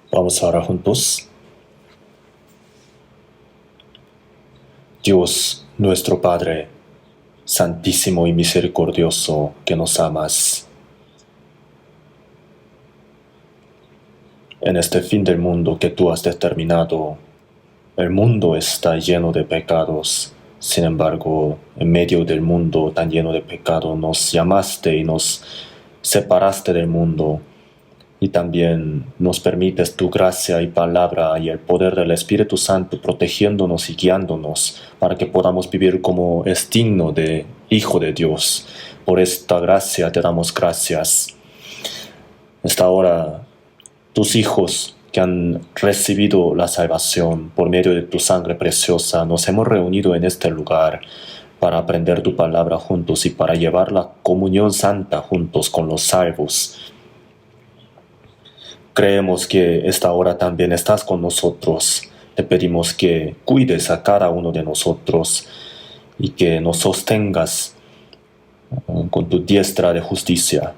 Vamos a orar juntos. Dios, nuestro Padre, santísimo y misericordioso, que nos amas. En este fin del mundo que tú has determinado, el mundo está lleno de pecados. Sin embargo, en medio del mundo tan lleno de pecado, nos llamaste y nos separaste del mundo. Y también nos permites tu gracia y palabra y el poder del Espíritu Santo protegiéndonos y guiándonos para que podamos vivir como es digno de Hijo de Dios. Por esta gracia te damos gracias. Esta hora, tus hijos que han recibido la salvación por medio de tu sangre preciosa, nos hemos reunido en este lugar para aprender tu palabra juntos y para llevar la comunión santa juntos con los salvos. Creemos que esta hora también estás con nosotros. Te pedimos que cuides a cada uno de nosotros y que nos sostengas con tu diestra de justicia.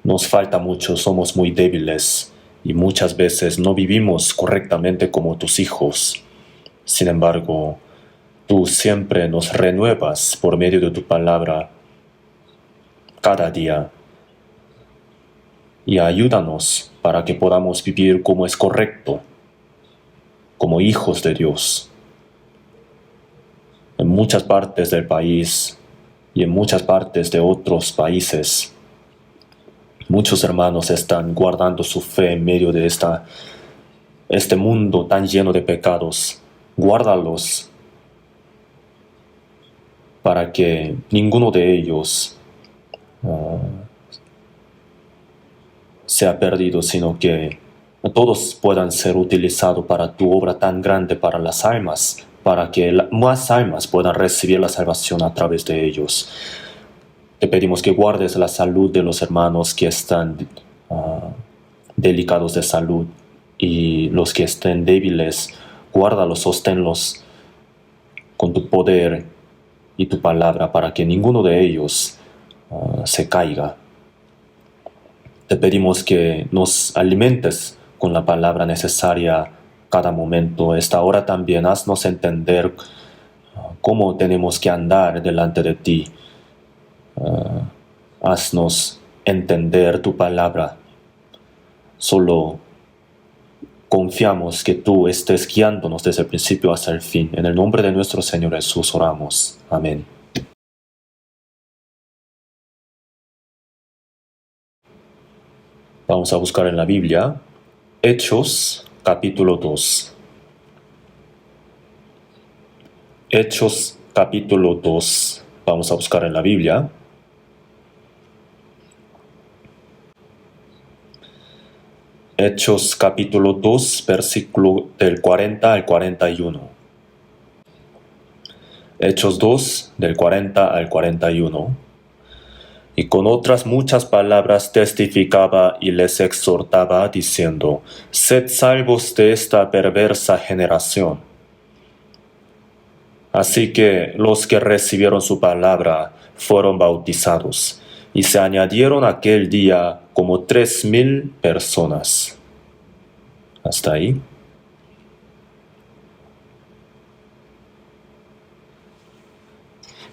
Nos falta mucho, somos muy débiles y muchas veces no vivimos correctamente como tus hijos. Sin embargo, tú siempre nos renuevas por medio de tu palabra cada día. Y ayúdanos para que podamos vivir como es correcto, como hijos de Dios. En muchas partes del país y en muchas partes de otros países, muchos hermanos están guardando su fe en medio de este mundo tan lleno de pecados. Guárdalos para que ninguno de ellos sea perdido, sino que todos puedan ser utilizados para tu obra tan grande para las almas, para que más almas puedan recibir la salvación a través de ellos. Te pedimos que guardes la salud de los hermanos que están delicados de salud y los que estén débiles, guárdalos, sosténlos con tu poder y tu palabra para que ninguno de ellos se caiga. Te pedimos que nos alimentes con la palabra necesaria cada momento. Esta hora también haznos entender cómo tenemos que andar delante de ti. Haznos entender tu palabra. Solo confiamos que tú estés guiándonos desde el principio hasta el fin. En el nombre de nuestro Señor Jesús oramos. Amén. Vamos a buscar en la Biblia Hechos capítulo 2. Hechos capítulo 2. Vamos a buscar en la Biblia. Hechos capítulo 2, versículo del 40 al 41. Hechos 2, del 40 al 41. Y con otras muchas palabras testificaba y les exhortaba, diciendo: Sed salvos de esta perversa generación. Así que los que recibieron su palabra fueron bautizados, y se añadieron aquel día como 3,000 personas. Hasta ahí.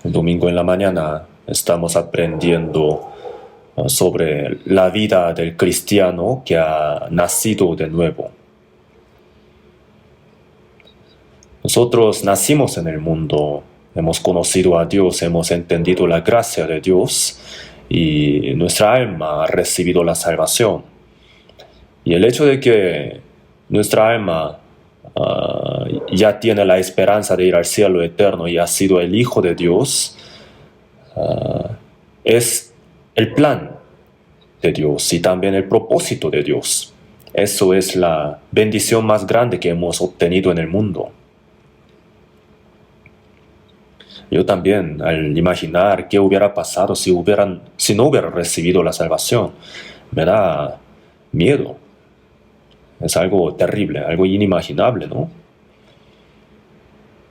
El domingo en la mañana estamos aprendiendo sobre la vida del cristiano que ha nacido de nuevo. Nosotros nacimos en el mundo, hemos conocido a Dios, hemos entendido la gracia de Dios y nuestra alma ha recibido la salvación. Y el hecho de que nuestra alma ya tiene la esperanza de ir al cielo eterno y ha sido el Hijo de Dios, es el plan de Dios y también el propósito de Dios. Eso es la bendición más grande que hemos obtenido en el mundo. Yo también, al imaginar qué hubiera pasado si no hubiera recibido la salvación, me da miedo. Es algo terrible, algo inimaginable, ¿no?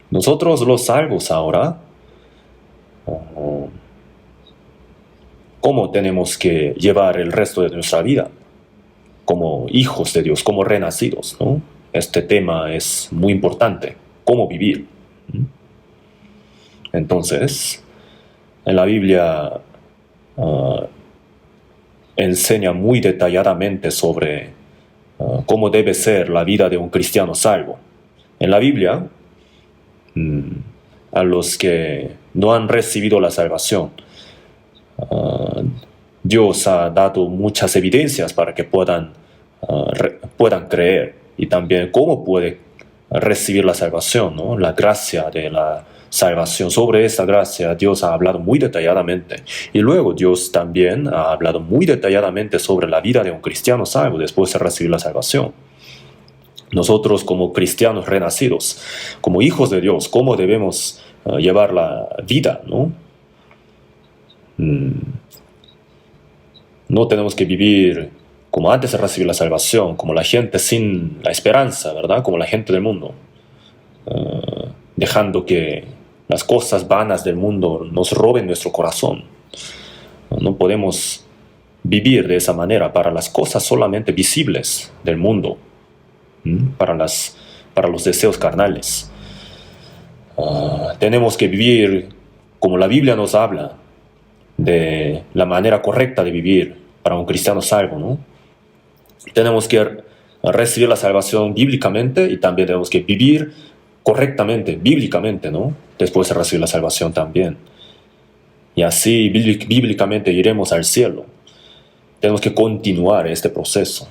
Nosotros los salvos ahora, ¿cómo tenemos que llevar el resto de nuestra vida? como hijos de Dios, como renacidos, ¿no? Este tema es muy importante, cómo vivir. Entonces, en la Biblia enseña muy detalladamente sobre cómo debe ser la vida de un cristiano salvo. En la Biblia, a los que no han recibido la salvación, Dios ha dado muchas evidencias para que puedan creer, y también cómo puede recibir la salvación, ¿no? La gracia de la salvación. Sobre esta gracia Dios ha hablado muy detalladamente. Y luego Dios también ha hablado muy detalladamente sobre la vida de un cristiano salvo después de recibir la salvación. Nosotros como cristianos renacidos, como hijos de Dios, cómo debemos llevar la vida, ¿no? No tenemos que vivir como antes de recibir la salvación, como la gente sin la esperanza, ¿verdad? Como la gente del mundo, dejando que las cosas vanas del mundo nos roben nuestro corazón. No podemos vivir de esa manera para las cosas solamente visibles del mundo, para los deseos carnales. Tenemos que vivir como la Biblia nos habla, de la manera correcta de vivir para un cristiano salvo, ¿no? Tenemos que recibir la salvación bíblicamente y también tenemos que vivir correctamente, bíblicamente, ¿no? Después de recibir la salvación también. Y así bíblicamente iremos al cielo. Tenemos que continuar este proceso.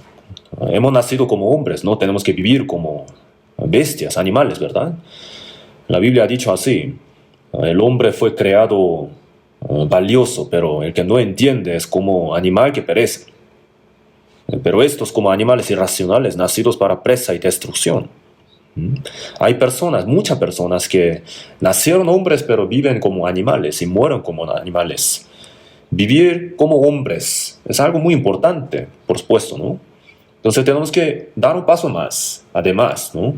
Hemos nacido como hombres, ¿no? Tenemos que vivir como bestias, animales, ¿verdad? La Biblia ha dicho así: el hombre fue creado valioso, pero el que no entiende es como animal que perece. Pero estos como animales irracionales, nacidos para presa y destrucción. Hay personas, muchas personas que nacieron hombres pero viven como animales y mueren como animales. Vivir como hombres es algo muy importante, por supuesto, ¿no? Entonces tenemos que dar un paso más, además, ¿no?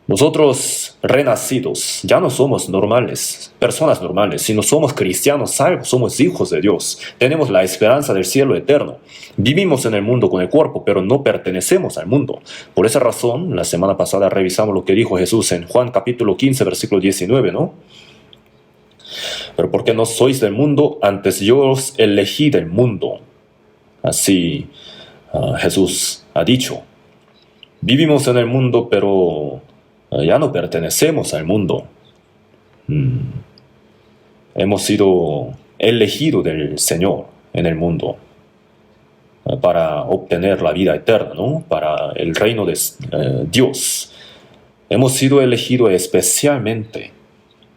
Nosotros renacidos ya no somos normales, personas normales, sino somos cristianos salvos, somos hijos de Dios. Tenemos la esperanza del cielo eterno. Vivimos en el mundo con el cuerpo, pero no pertenecemos al mundo. Por esa razón, la semana pasada revisamos lo que dijo Jesús en Juan capítulo 15, versículo 19, ¿no? Pero porque no sois del mundo, antes yo os elegí del mundo. Así Jesús ha dicho. Vivimos en el mundo, pero ya no pertenecemos al mundo. Hemos sido elegidos del Señor en el mundo para obtener la vida eterna, ¿no? Para el reino de Dios. Hemos sido elegidos especialmente.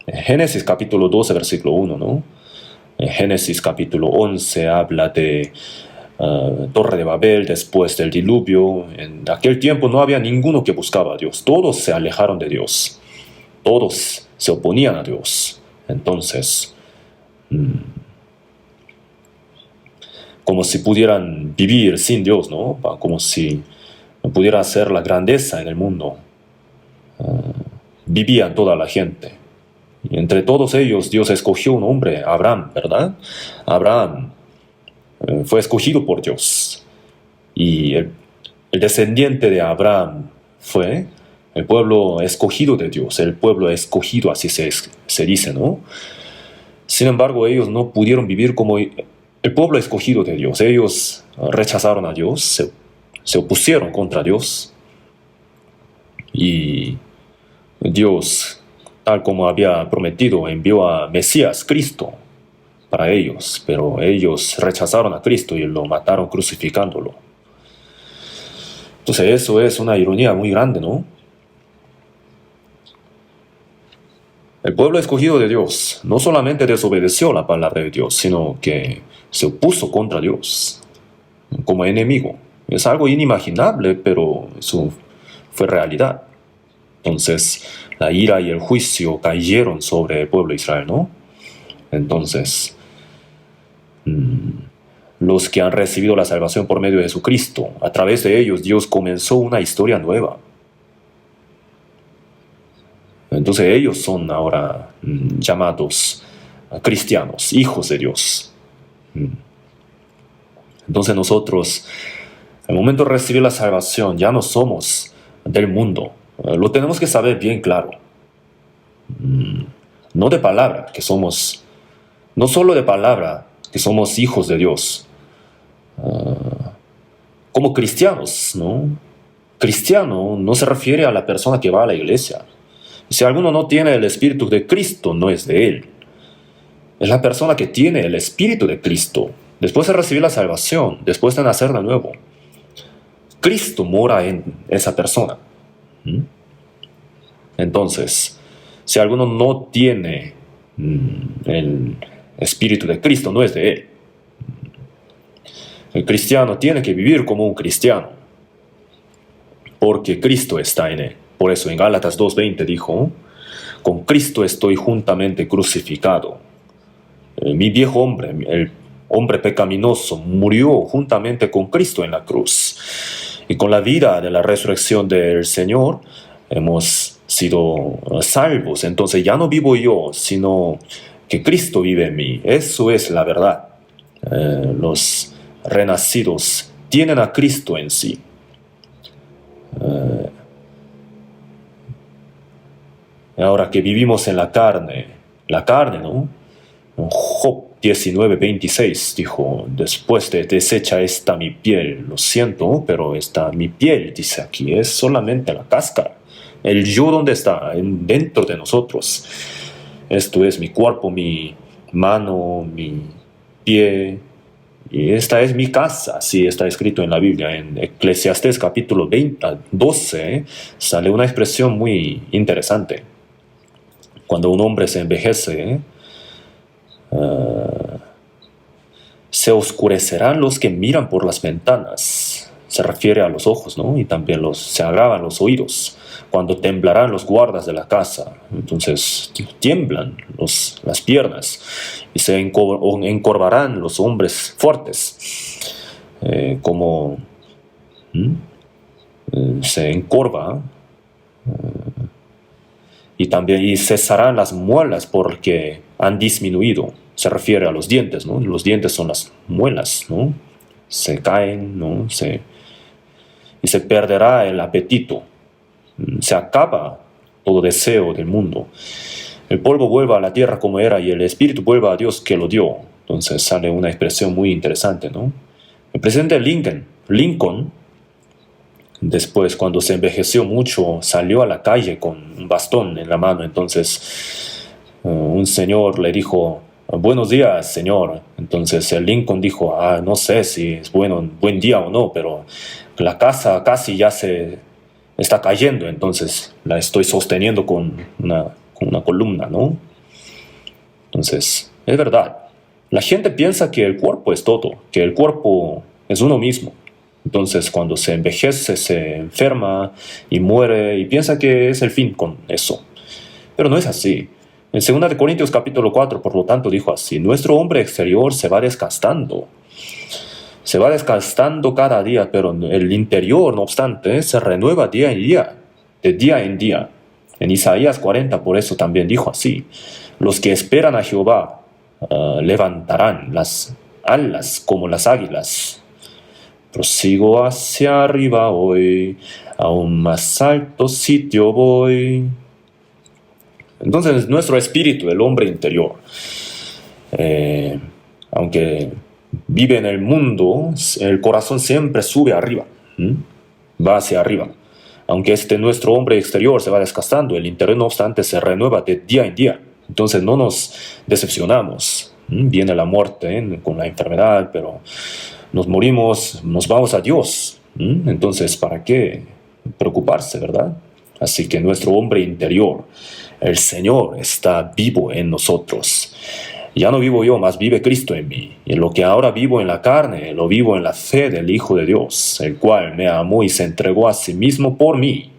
En Génesis capítulo 12, versículo 1, ¿no? En Génesis capítulo 11 habla de Torre de Babel después del diluvio. En aquel tiempo no había ninguno que buscaba a Dios. Todos se alejaron de Dios. Todos se oponían a Dios. Entonces, como si pudieran vivir sin Dios, ¿no? Como si no pudiera hacer la grandeza en el mundo. Vivían toda la gente. Y entre todos ellos Dios escogió un hombre, Abraham, ¿verdad? Abraham fue escogido por Dios. Y el descendiente de Abraham fue el pueblo escogido de Dios, el pueblo escogido, así se dice, ¿no? Sin embargo, ellos no pudieron vivir como el pueblo escogido de Dios. Ellos rechazaron a Dios, se opusieron contra Dios. Y Dios, tal como había prometido, envió a Mesías, Cristo, para ellos, pero ellos rechazaron a Cristo y lo mataron crucificándolo. Entonces eso es una ironía muy grande, ¿no? El pueblo escogido de Dios no solamente desobedeció la palabra de Dios, sino que se opuso contra Dios como enemigo. Es algo inimaginable, pero eso fue realidad. Entonces la ira y el juicio cayeron sobre el pueblo de Israel, ¿no? Entonces, los que han recibido la salvación por medio de Jesucristo, a través de ellos Dios comenzó una historia nueva. Entonces ellos son ahora llamados cristianos, hijos de Dios. Entonces nosotros, al momento de recibir la salvación, ya no somos del mundo. Lo tenemos que saber bien claro. No de palabra, que somos, no solo de palabra, que somos hijos de Dios. Como cristianos, ¿no? Cristiano no se refiere a la persona que va a la iglesia. Si alguno no tiene el Espíritu de Cristo, no es de él. Es la persona que tiene el Espíritu de Cristo. Después de recibir la salvación, después de nacer de nuevo, Cristo mora en esa persona. Entonces, si alguno no tiene el Espíritu de Cristo, no es de él. El cristiano tiene que vivir como un cristiano, porque Cristo está en él. Por eso en Gálatas 2:20 dijo, con Cristo estoy juntamente crucificado. Mi viejo hombre, el hombre pecaminoso, murió juntamente con Cristo en la cruz. Y con la vida de la resurrección del Señor hemos sido salvos. Entonces ya no vivo yo, sino que Cristo vive en mí. Eso es la verdad. Los renacidos tienen a Cristo en sí. Ahora que vivimos en la carne, ¿no? Job 19:26 dijo, después de deshecha está mi piel, lo siento, pero está mi piel, dice aquí, es solamente la cáscara. El yo, ¿dónde está? Dentro de nosotros. Esto es mi cuerpo, mi mano, mi pie, y esta es mi casa, así está escrito en la Biblia. En Eclesiastés capítulo 12 sale una expresión muy interesante. Cuando un hombre se envejece, se oscurecerán los que miran por las ventanas. Se refiere a los ojos, ¿no? Y también se agravan los oídos. Cuando temblarán los guardas de la casa. Entonces tiemblan las piernas y se encorvarán los hombres fuertes. Como se encorva. Y también cesarán las muelas porque han disminuido. Se refiere a los dientes, ¿no? Los dientes son las muelas, ¿no? Se caen, ¿no? Y se perderá el apetito. Se acaba todo deseo del mundo. El polvo vuelve a la tierra como era y el espíritu vuelve a Dios que lo dio. Entonces sale una expresión muy interesante, ¿no? El presidente Lincoln, después, cuando se envejeció mucho, salió a la calle con un bastón en la mano. Entonces, un señor le dijo, buenos días, señor. Entonces, el Lincoln dijo, no sé si es buen día o no, pero la casa casi ya se está cayendo. Entonces, la estoy sosteniendo con una columna, ¿no? Entonces, es verdad. La gente piensa que el cuerpo es todo, que el cuerpo es uno mismo. Entonces, cuando se envejece, se enferma y muere y piensa que es el fin con eso. Pero no es así. En 2 Corintios capítulo 4, por lo tanto, dijo así, nuestro hombre exterior se va desgastando. Se va desgastando cada día, pero el interior, no obstante, se renueva día en día, de día en día. En Isaías 40, por eso también dijo así, los que esperan a Jehová levantarán las alas como las águilas. Prosigo hacia arriba hoy, a un más alto sitio voy. Entonces, nuestro espíritu, el hombre interior, aunque vive en el mundo, el corazón siempre sube arriba, va hacia arriba. Aunque nuestro hombre exterior se va desgastando, el interior, no obstante, se renueva de día en día. Entonces, no nos decepcionamos. Viene la muerte con la enfermedad, pero nos morimos, nos vamos a Dios. Entonces, ¿para qué preocuparse, verdad? Así que nuestro hombre interior, el Señor, está vivo en nosotros. Ya no vivo yo, mas vive Cristo en mí. Y lo que ahora vivo en la carne, lo vivo en la fe del Hijo de Dios, el cual me amó y se entregó a sí mismo por mí.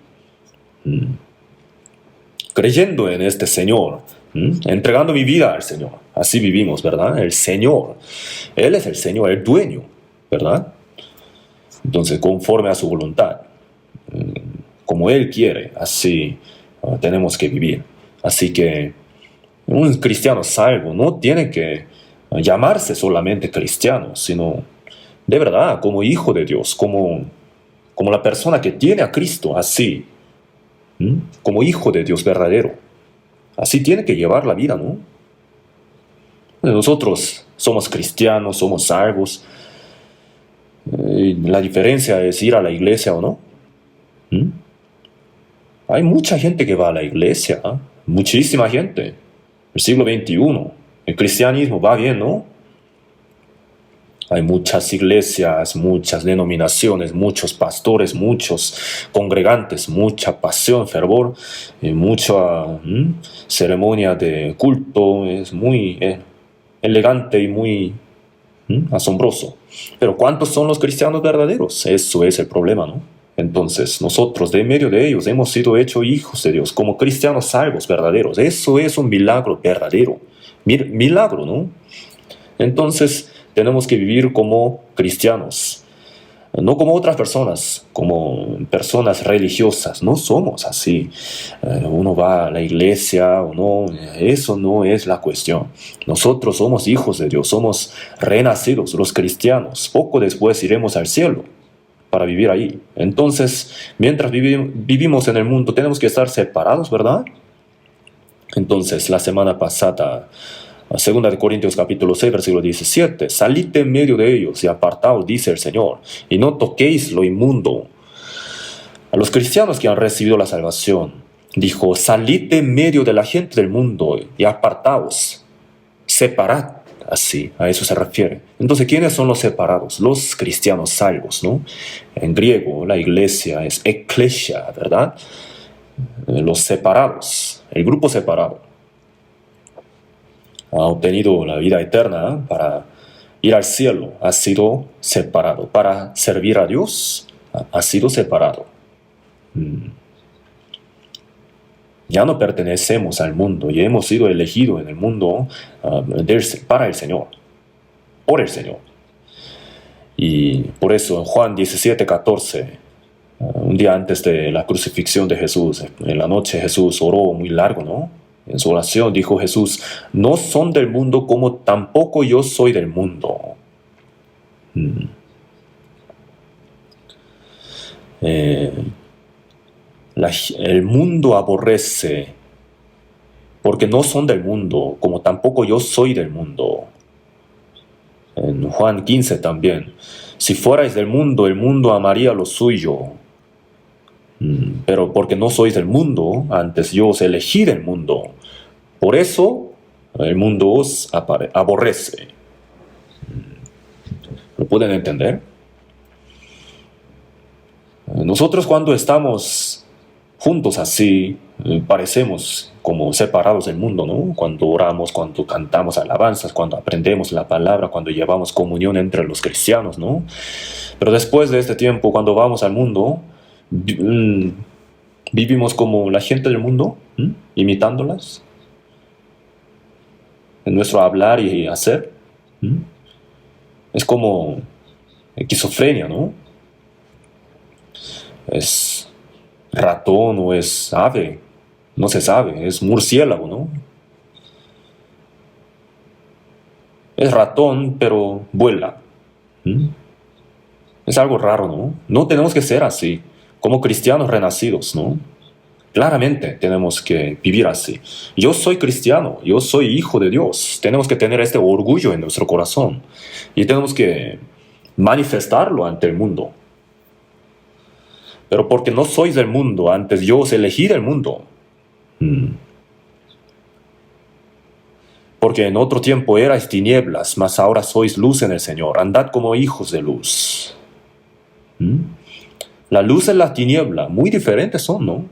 Creyendo en este Señor, entregando mi vida al Señor. Así vivimos, ¿verdad? El Señor. Él es el Señor, el dueño, ¿verdad? Entonces, conforme a su voluntad, como Él quiere, así tenemos que vivir. Así que un cristiano salvo no tiene que llamarse solamente cristiano, sino de verdad, como hijo de Dios, como la persona que tiene a Cristo, así, como hijo de Dios verdadero. Así tiene que llevar la vida, ¿no? Nosotros somos cristianos, somos salvos. La diferencia es ir a la iglesia o no. ¿Mm? Hay mucha gente que va a la iglesia, ¿eh? Muchísima gente. El siglo XXI, el cristianismo va bien, ¿no? Hay muchas iglesias, muchas denominaciones, muchos pastores, muchos congregantes, mucha pasión, fervor, mucha ceremonia de culto. Es muy elegante y muy asombroso. Pero ¿cuántos son los cristianos verdaderos? Eso es el problema, ¿no? Entonces, nosotros, de medio de ellos, hemos sido hechos hijos de Dios, como cristianos salvos verdaderos. Eso es un milagro verdadero. Milagro, ¿no? Entonces, tenemos que vivir como cristianos, no como otras personas, como personas religiosas. No somos así. Uno va a la iglesia o no, eso no es la cuestión. Nosotros somos hijos de Dios, somos renacidos, los cristianos. Poco después iremos al cielo para vivir ahí. Entonces, mientras vivimos en el mundo, tenemos que estar separados, ¿verdad? Entonces, la semana pasada, 2 Corintios capítulo 6, versículo 17, salid en medio de ellos y apartaos, dice el Señor, y no toquéis lo inmundo. A los cristianos que han recibido la salvación, dijo, salid en medio de la gente del mundo y apartaos, separad. Así, a eso se refiere. Entonces, ¿quiénes son los separados? Los cristianos salvos, ¿no? En griego, la iglesia es eklesia, ¿verdad? Los separados, el grupo separado. Ha obtenido la vida eterna para ir al cielo, ha sido separado. Para servir a Dios, ha sido separado. Ya no pertenecemos al mundo y hemos sido elegidos en el mundo para el Señor, por el Señor. Y por eso en Juan 17:14, un día antes de la crucifixión de Jesús, en la noche Jesús oró muy largo, ¿no? En su oración dijo Jesús, no son del mundo como tampoco yo soy del mundo. El mundo aborrece, porque no son del mundo, como tampoco yo soy del mundo. En Juan 15 también, si fuerais del mundo, el mundo amaría lo suyo. Pero porque no sois del mundo, antes yo os elegí del mundo. Por eso el mundo os aborrece. ¿Lo pueden entender? Nosotros cuando estamos juntos así, parecemos como separados del mundo, ¿no? Cuando oramos, cuando cantamos alabanzas, cuando aprendemos la palabra, cuando llevamos comunión entre los cristianos, ¿no? Pero después de este tiempo, cuando vamos al mundo, vivimos como la gente del mundo, imitándolas en nuestro hablar y hacer. Es como esquizofrenia, ¿no? Es ratón o es ave, no se sabe, es murciélago, ¿no? Es ratón, pero vuela. Es algo raro, ¿no? No tenemos que ser así, como cristianos renacidos, ¿no? Claramente tenemos que vivir así. Yo soy cristiano, yo soy hijo de Dios. Tenemos que tener este orgullo en nuestro corazón y tenemos que manifestarlo ante el mundo. Pero porque no sois del mundo, antes yo os elegí del mundo. Porque en otro tiempo erais tinieblas, mas ahora sois luz en el Señor. Andad como hijos de luz. La luz y la tiniebla, muy diferentes son, ¿no?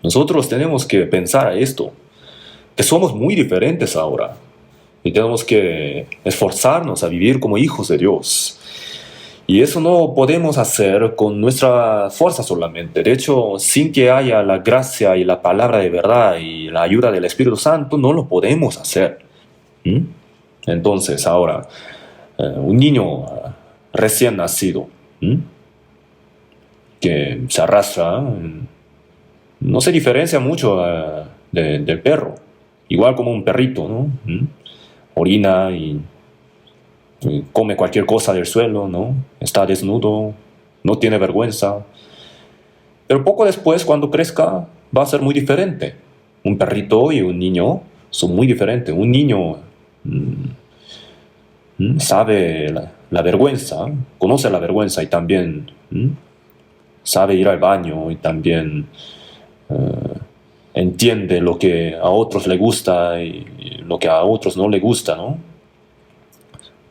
Nosotros tenemos que pensar a esto, que somos muy diferentes ahora. Y tenemos que esforzarnos a vivir como hijos de Dios. Y eso no podemos hacer con nuestra fuerza solamente. De hecho, sin que haya la gracia y la palabra de verdad y la ayuda del Espíritu Santo, no lo podemos hacer. Entonces, ahora, un niño recién nacido, que se arrastra, no se diferencia mucho del perro. Igual como un perrito, ¿no? Orina y come cualquier cosa del suelo, ¿no? Está desnudo, no tiene vergüenza. Pero poco después, cuando crezca, va a ser muy diferente. Un perrito y un niño son muy diferentes. Un niño sabe la vergüenza, conoce la vergüenza y también sabe ir al baño y también entiende lo que a otros le gusta y lo que a otros no le gusta, ¿no?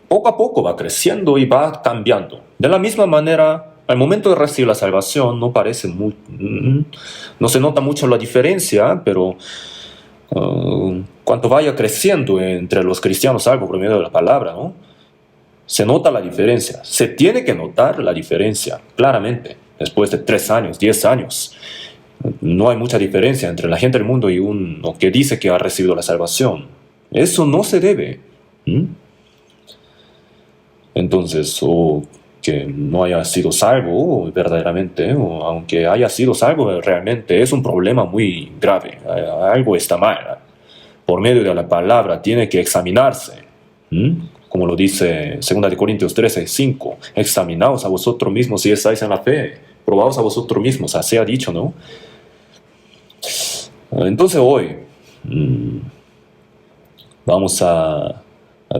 Poco a poco va creciendo y va cambiando. De la misma manera, al momento de recibir la salvación no parece muy, no se nota mucho la diferencia, pero cuanto vaya creciendo entre los cristianos salvos por medio de la palabra, ¿no? Se nota la diferencia. Se tiene que notar la diferencia, claramente, después de 3 años, 10 años. No hay mucha diferencia entre la gente del mundo y uno que dice que ha recibido la salvación. Eso no se debe. Entonces, o que no haya sido salvo verdaderamente, o aunque haya sido salvo realmente, es un problema muy grave. Algo está mal. Por medio de la palabra tiene que examinarse. Como lo dice 2 Corintios 13:5, examinaos a vosotros mismos si estáis en la fe, probaos a vosotros mismos, así ha dicho, ¿no? Entonces hoy vamos a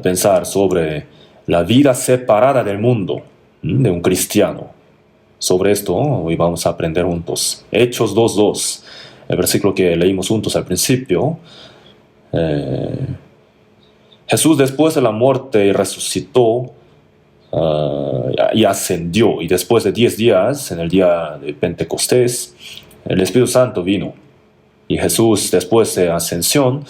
pensar sobre la vida separada del mundo de un cristiano. Sobre esto hoy vamos a aprender juntos. Hechos 2:2, el versículo que leímos juntos al principio. Jesús, después de la muerte, resucitó y ascendió. Y después de 10 días, en el día de Pentecostés, el Espíritu Santo vino. Y Jesús, después de ascensión,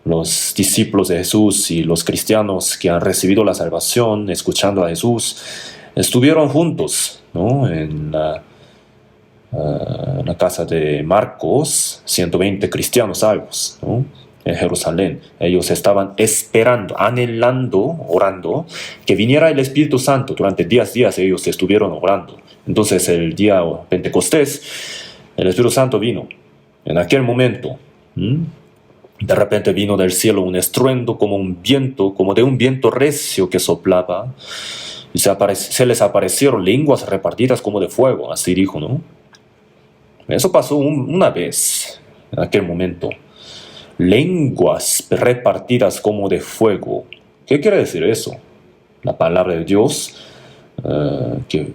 los discípulos de Jesús y los cristianos que han recibido la salvación, escuchando a Jesús, estuvieron juntos, ¿no? En la casa de Marcos, 120 cristianos salvos, ¿no? En Jerusalén. Ellos estaban esperando, anhelando, orando, que viniera el Espíritu Santo. Durante 10 días ellos estuvieron orando. Entonces el día Pentecostés, el Espíritu Santo vino. En aquel momento, de repente vino del cielo un estruendo como un viento, como de un viento recio que soplaba, y se les aparecieron lenguas repartidas como de fuego, así dijo, ¿no? Eso pasó una vez, en aquel momento. Lenguas repartidas como de fuego. ¿Qué quiere decir eso? La palabra de Dios, que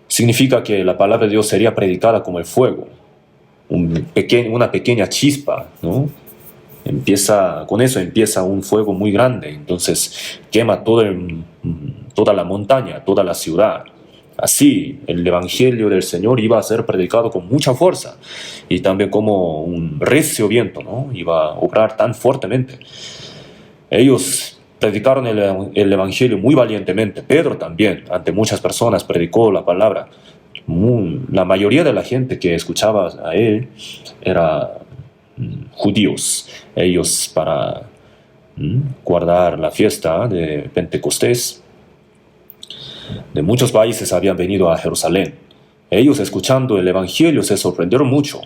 significa que la palabra de Dios sería predicada como el fuego, una pequeña chispa, ¿no? Con eso empieza un fuego muy grande, entonces quema toda la montaña, toda la ciudad. Así, el Evangelio del Señor iba a ser predicado con mucha fuerza y también como un recio viento, ¿no? Iba a obrar tan fuertemente. Ellos predicaron el Evangelio muy valientemente. Pedro también, ante muchas personas, predicó la palabra. La mayoría de la gente que escuchaba a él era judíos. Ellos, para guardar la fiesta de Pentecostés, de muchos países habían venido a Jerusalén. Ellos, escuchando el Evangelio, se sorprendieron mucho.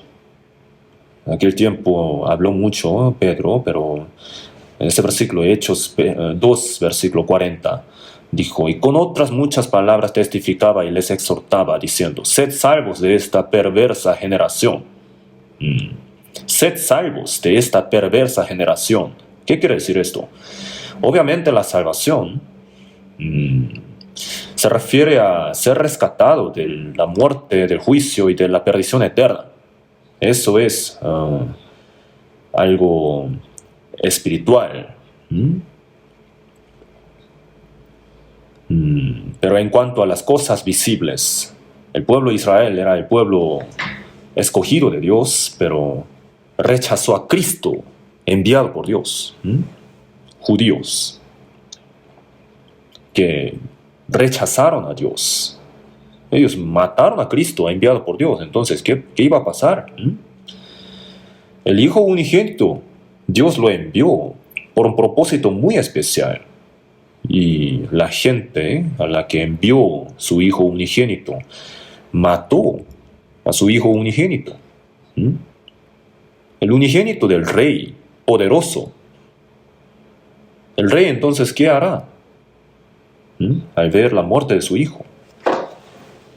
En aquel tiempo habló mucho Pedro, pero en este versículo, Hechos 2, versículo 40, dijo: y con otras muchas palabras testificaba y les exhortaba, diciendo: sed salvos de esta perversa generación. Sed salvos de esta perversa generación. ¿Qué quiere decir esto? Obviamente la salvación se refiere a ser rescatado de la muerte, del juicio y de la perdición eterna. Eso es algo espiritual. Pero en cuanto a las cosas visibles, el pueblo de Israel era el pueblo escogido de Dios, pero rechazó a Cristo, enviado por Dios. Judíos que rechazaron a Dios. Ellos mataron a Cristo, enviado por Dios. Entonces, ¿qué iba a pasar? El Hijo unigénito, Dios lo envió por un propósito muy especial. Y la gente a la que envió su Hijo unigénito mató a su Hijo unigénito. El unigénito del Rey poderoso. El rey entonces, ¿qué hará? Al ver la muerte de su hijo.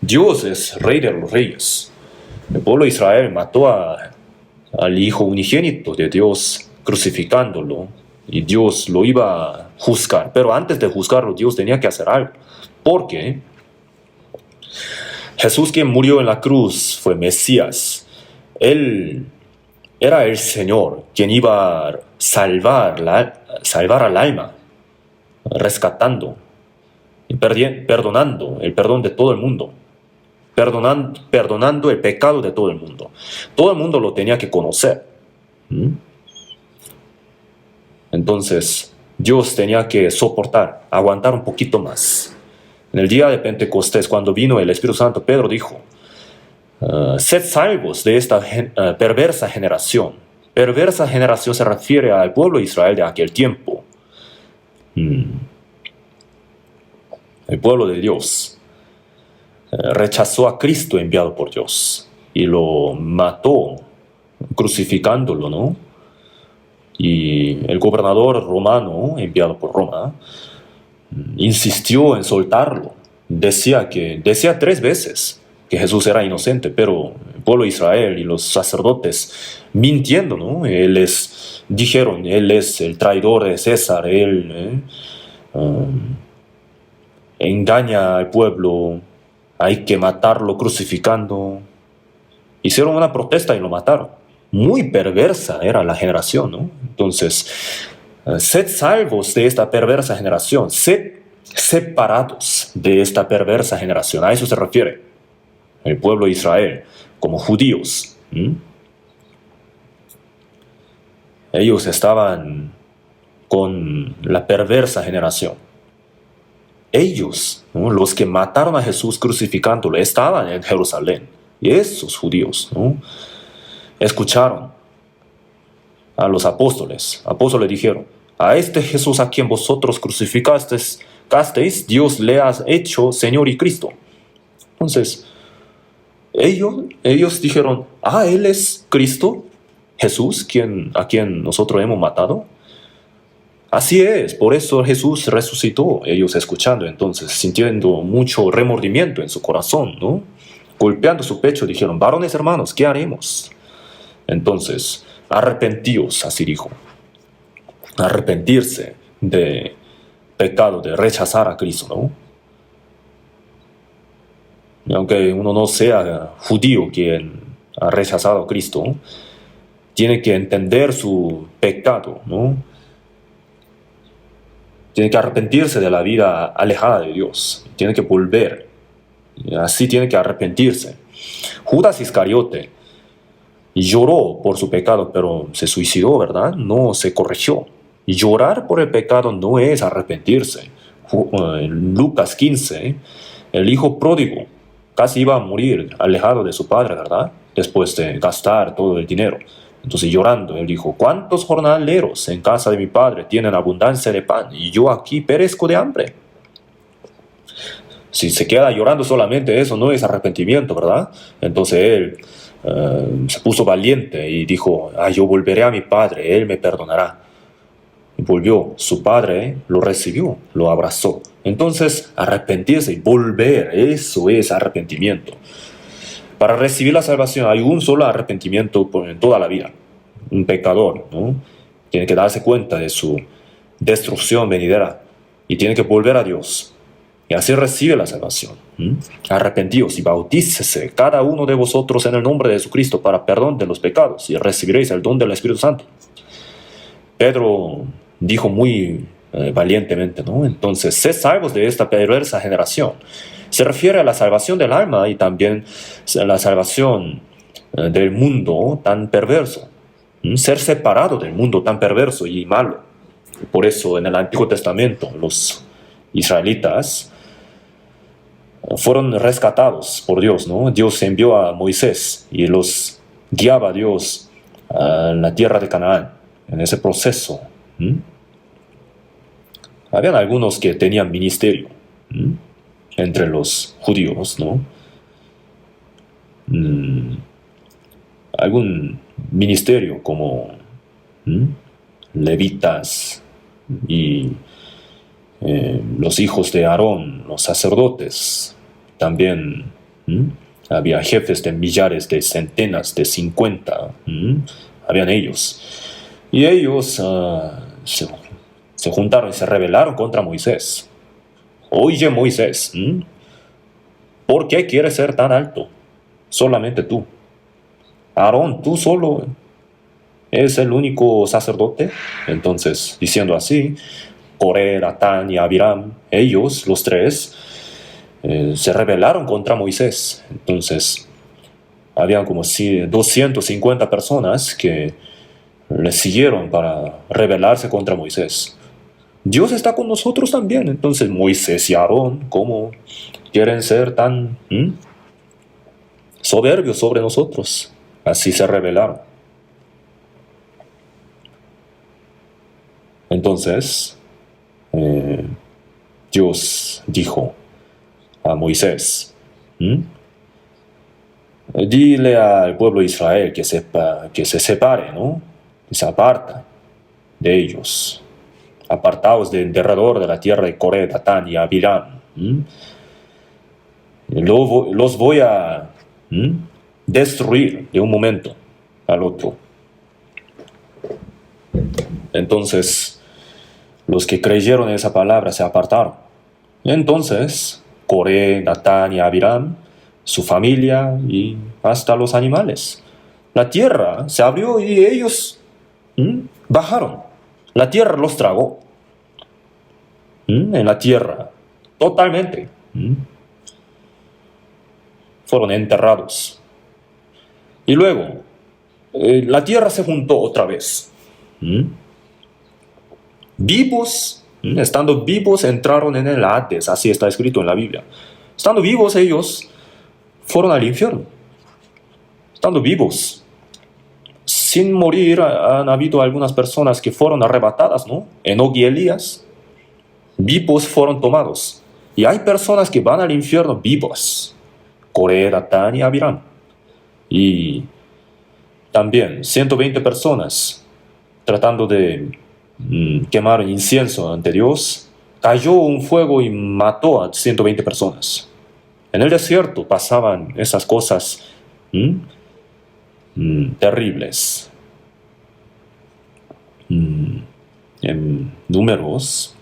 Dios es rey de los reyes. El pueblo de Israel mató al hijo unigénito de Dios crucificándolo y Dios lo iba a juzgar. Pero antes de juzgarlo, Dios tenía que hacer algo. Porque Jesús, quien murió en la cruz, fue Mesías. Él era el Señor quien iba a salvar al alma, rescatando y perdonando el perdón de todo el mundo. Perdonando el pecado de todo el mundo. Todo el mundo lo tenía que conocer. Entonces, Dios tenía que soportar, aguantar un poquito más. En el día de Pentecostés, cuando vino el Espíritu Santo, Pedro dijo, sed salvos de esta perversa generación. Perversa generación se refiere al pueblo de Israel de aquel tiempo. El pueblo de Dios rechazó a Cristo enviado por Dios y lo mató crucificándolo, ¿no? Y el gobernador romano enviado por Roma insistió en soltarlo. Decía 3 veces que Jesús era inocente, pero el pueblo de Israel y los sacerdotes mintiendo, ¿no? Dijeron, él es el traidor de César, él engaña al pueblo, hay que matarlo crucificando. Hicieron una protesta y lo mataron. Muy perversa era la generación, ¿no? Entonces, sed salvos de esta perversa generación, sed separados de esta perversa generación. A eso se refiere el pueblo de Israel, como judíos. Ellos estaban con la perversa generación. Ellos, ¿no? Los que mataron a Jesús crucificándolo, estaban en Jerusalén. Y esos judíos, ¿no? Escucharon a los apóstoles. Apóstoles dijeron, a este Jesús a quien vosotros crucificasteis, Dios le ha hecho Señor y Cristo. Entonces, ellos dijeron, Él es Cristo, Jesús, a quien nosotros hemos matado. Así es, por eso Jesús resucitó. Ellos escuchando, entonces, sintiendo mucho remordimiento en su corazón, ¿no? Golpeando su pecho, dijeron, varones hermanos, ¿qué haremos? Entonces, arrepentíos, así dijo. Arrepentirse de pecado, de rechazar a Cristo, ¿no? Y aunque uno no sea judío quien ha rechazado a Cristo, tiene que entender su pecado, ¿no? Tiene que arrepentirse de la vida alejada de Dios. Tiene que volver. Y así tiene que arrepentirse. Judas Iscariote lloró por su pecado, pero se suicidó, ¿verdad? No se corrigió. Y llorar por el pecado no es arrepentirse. En Lucas 15, el hijo pródigo casi iba a morir alejado de su padre, ¿verdad? Después de gastar todo el dinero. Entonces llorando, él dijo, ¿cuántos jornaleros en casa de mi padre tienen abundancia de pan y yo aquí perezco de hambre? Si se queda llorando solamente, eso no es arrepentimiento, ¿verdad? Entonces él se puso valiente y dijo, yo volveré a mi padre, él me perdonará. Y volvió, su padre lo recibió, lo abrazó. Entonces arrepentirse y volver, eso es arrepentimiento. Para recibir la salvación hay un solo arrepentimiento en toda la vida. Un pecador, ¿no? Tiene que darse cuenta de su destrucción venidera y tiene que volver a Dios. Y así recibe la salvación. Arrepentíos y bautícese cada uno de vosotros en el nombre de Jesucristo para perdón de los pecados y recibiréis el don del Espíritu Santo. Pedro dijo muy valientemente, ¿no? Entonces, sed salvos de esta perversa generación. Se refiere a la salvación del alma y también a la salvación del mundo tan perverso. Ser separado del mundo tan perverso y malo. Por eso en el Antiguo Testamento los israelitas fueron rescatados por Dios, ¿no? Dios envió a Moisés y los guiaba a Dios a la tierra de Canaán en ese proceso. Habían algunos que tenían ministerio entre los judíos, ¿no? Algún ministerio como levitas, y los hijos de Aarón, los sacerdotes, también había jefes de millares, de centenas, de 50, habían ellos. Y ellos se juntaron y se rebelaron contra Moisés. Oye, Moisés, ¿por qué quieres ser tan alto? Solamente tú. Aarón, tú solo es el único sacerdote. Entonces, diciendo así, Coré, Datán y Abiram, ellos, los tres, se rebelaron contra Moisés. Entonces, habían como 250 personas que le siguieron para rebelarse contra Moisés. Dios está con nosotros también. Entonces, Moisés y Aarón, ¿cómo quieren ser tan soberbios sobre nosotros? Así se rebelaron. Entonces, Dios dijo a Moisés, dile al pueblo de Israel que se separe, ¿no? Que se aparta de ellos. Apartados de alrededor de la tierra de Coré, Datán y Abiram. Los voy a destruir de un momento al otro. Entonces, los que creyeron en esa palabra se apartaron. Entonces, Coré, Datán y Abiram, su familia y hasta los animales. La tierra se abrió y ellos bajaron. La tierra los tragó. En la tierra, totalmente. Fueron enterrados. Y luego, la tierra se juntó otra vez. Vivos, estando vivos, entraron en el Hades, así está escrito en la Biblia. Estando vivos ellos, fueron al infierno. Estando vivos. Sin morir, han habido algunas personas que fueron arrebatadas, ¿no? Enoc y Elías, vivos fueron tomados. Y hay personas que van al infierno vivos. Coré, Datán y Abiram. Y también 120 personas tratando de quemar incienso ante Dios. Cayó un fuego y mató a 120 personas. En el desierto pasaban esas cosas terribles. En números.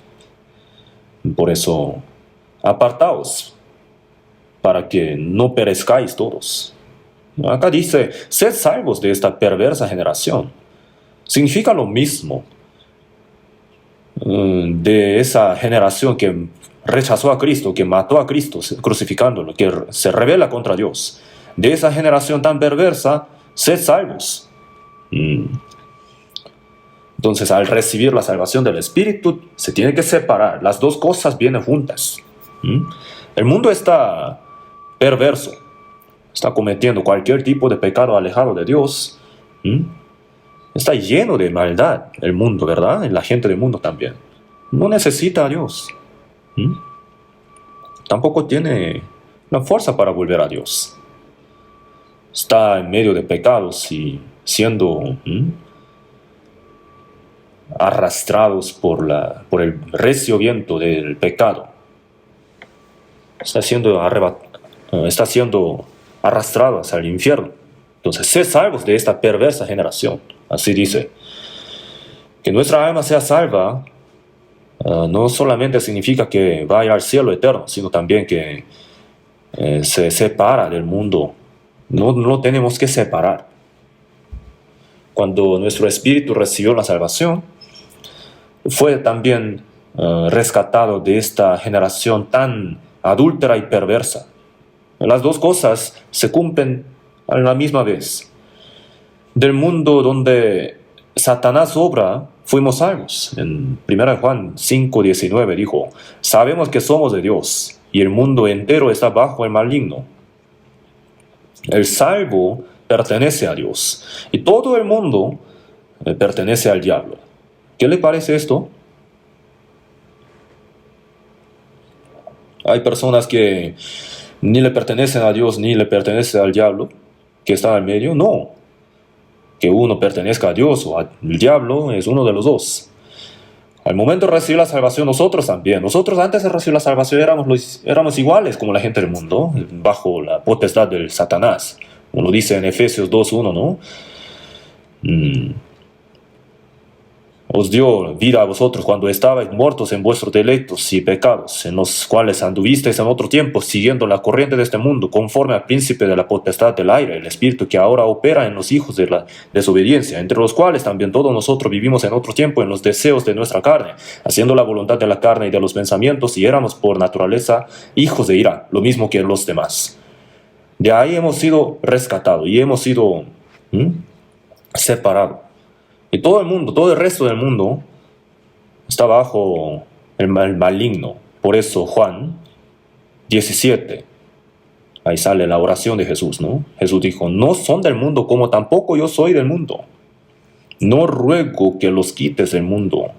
Por eso, apartaos, para que no perezcáis todos. Acá dice, sed salvos de esta perversa generación. Significa lo mismo de esa generación que rechazó a Cristo, que mató a Cristo crucificándolo, que se rebela contra Dios. De esa generación tan perversa, sed salvos. Entonces, al recibir la salvación del Espíritu, se tiene que separar. Las dos cosas vienen juntas. El mundo está perverso. Está cometiendo cualquier tipo de pecado alejado de Dios. Está lleno de maldad el mundo, ¿verdad? Y la gente del mundo también. No necesita a Dios. Tampoco tiene la fuerza para volver a Dios. Está en medio de pecados y siendo arrastrados por el recio viento del pecado. Está siendo arrastrado hacia el infierno. Entonces, sed salvos de esta perversa generación. Así dice. Que nuestra alma sea salva no solamente significa que vaya al cielo eterno, sino también que se separa del mundo. No tenemos que separar. Cuando nuestro espíritu recibió la salvación, fue también rescatado de esta generación tan adúltera y perversa. Las dos cosas se cumplen a la misma vez. Del mundo donde Satanás obra, fuimos salvos. En 1 Juan 5:19 dijo, sabemos que somos de Dios y el mundo entero está bajo el maligno. El salvo pertenece a Dios y todo el mundo pertenece al diablo. ¿Qué le parece esto? Hay personas que ni le pertenecen a Dios ni le pertenecen al diablo, que están al medio. No, que uno pertenezca a Dios o al diablo es uno de los dos. Al momento de recibir la salvación, nosotros también. Nosotros antes de recibir la salvación éramos iguales como la gente del mundo, bajo la potestad del Satanás. Como lo dice en Efesios 2:1, ¿no? Os dio vida a vosotros cuando estabais muertos en vuestros delitos y pecados, en los cuales anduvisteis en otro tiempo, siguiendo la corriente de este mundo, conforme al príncipe de la potestad del aire, el espíritu que ahora opera en los hijos de la desobediencia, entre los cuales también todos nosotros vivimos en otro tiempo en los deseos de nuestra carne, haciendo la voluntad de la carne y de los pensamientos, y éramos por naturaleza hijos de ira, lo mismo que los demás. De ahí hemos sido rescatados y hemos sido separados. Y todo el mundo, todo el resto del mundo está bajo el maligno. Por eso Juan 17, ahí sale la oración de Jesús, ¿no? Jesús dijo, no son del mundo como tampoco yo soy del mundo. No ruego que los quites del mundo.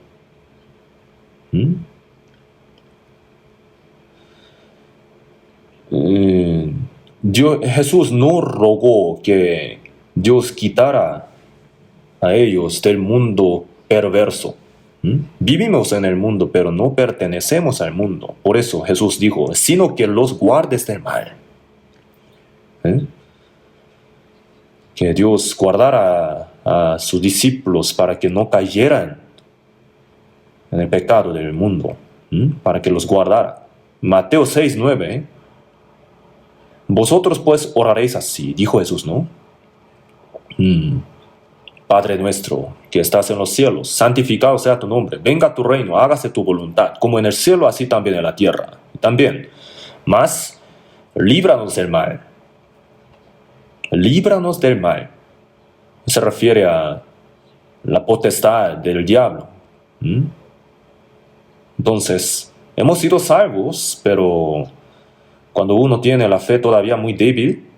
Jesús no rogó que Dios quitara a ellos del mundo perverso. Vivimos en el mundo, pero no pertenecemos al mundo. Por eso Jesús dijo, sino que los guardes del mal. Que Dios guardara a sus discípulos para que no cayeran en el pecado del mundo, para que los guardara. Mateo 6:9. Vosotros pues oraréis así, dijo Jesús, ¿no? Padre nuestro, que estás en los cielos, santificado sea tu nombre, venga tu reino, hágase tu voluntad, como en el cielo, así también en la tierra. También, mas, líbranos del mal. Líbranos del mal. Se refiere a la potestad del diablo. Entonces, hemos sido salvos, pero cuando uno tiene la fe todavía muy débil,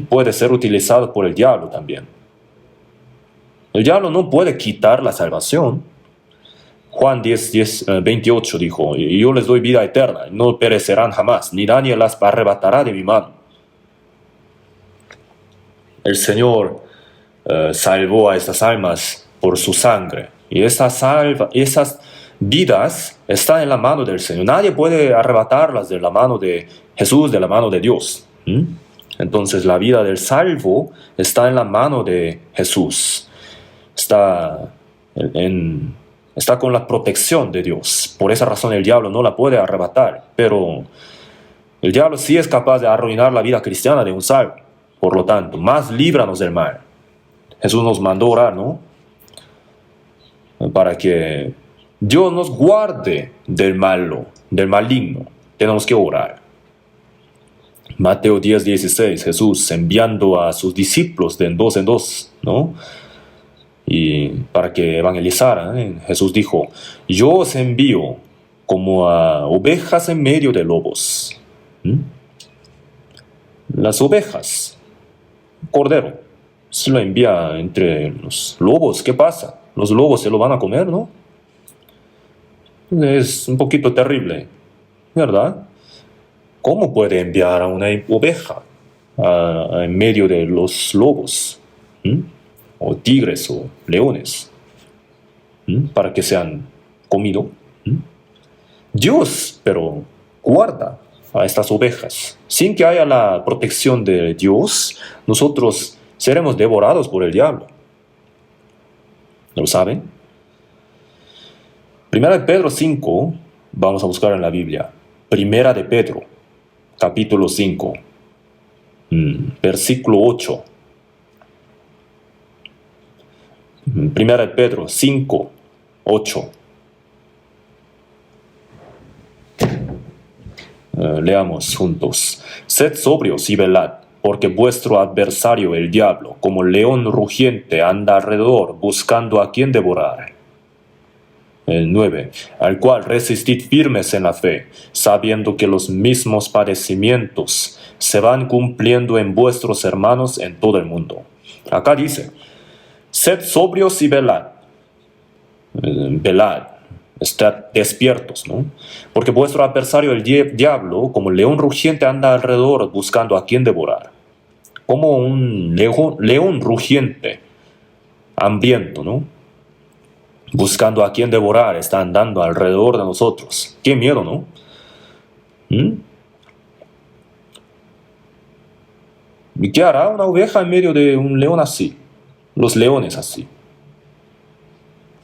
puede ser utilizado por el diablo también. El diablo no puede quitar la salvación. Juan 28 dijo, y yo les doy vida eterna, no perecerán jamás, ni nadie las arrebatará de mi mano. El Señor salvó a estas almas por su sangre, y esas vidas están en la mano del Señor. Nadie puede arrebatarlas de la mano de Jesús, de la mano de Dios. Entonces la vida del salvo está en la mano de Jesús. Está con la protección de Dios. Por esa razón el diablo no la puede arrebatar. Pero el diablo sí es capaz de arruinar la vida cristiana de un salvo. Por lo tanto, más líbranos del mal. Jesús nos mandó orar, ¿no? Para que Dios nos guarde del malo, del maligno. Tenemos que orar. Mateo 10:16, Jesús enviando a sus discípulos de dos en dos, ¿no? Y para que evangelizaran, Jesús dijo, yo os envío como a ovejas en medio de lobos. Las ovejas, cordero, se lo envía entre los lobos. ¿Qué pasa? Los lobos se lo van a comer, ¿no? Es un poquito terrible, ¿verdad? ¿Cómo puede enviar a una oveja en medio de los lobos? O tigres o leones, para que sean comidos. Dios, pero guarda a estas ovejas. Sin que haya la protección de Dios, nosotros seremos devorados por el diablo. ¿Lo saben? Primera de Pedro 5, vamos a buscar en la Biblia. Primera de Pedro, capítulo 5, versículo 8. Primera de Pedro 5, 8. Leamos juntos. Sed sobrios y velad, porque vuestro adversario el diablo, como león rugiente, anda alrededor buscando a quien devorar. El 9. Al cual resistid firmes en la fe, sabiendo que los mismos padecimientos se van cumpliendo en vuestros hermanos en todo el mundo. Acá dice, sed sobrios y velad. Velad, estad despiertos, ¿no? Porque vuestro adversario, el diablo, como león rugiente, anda alrededor buscando a quien devorar. Como un león rugiente, hambriento, ¿no? buscando a quién devorar, está andando alrededor de nosotros. Qué miedo, ¿no? ¿Mm? ¿Y qué hará una oveja en medio de un león así? Los leones así.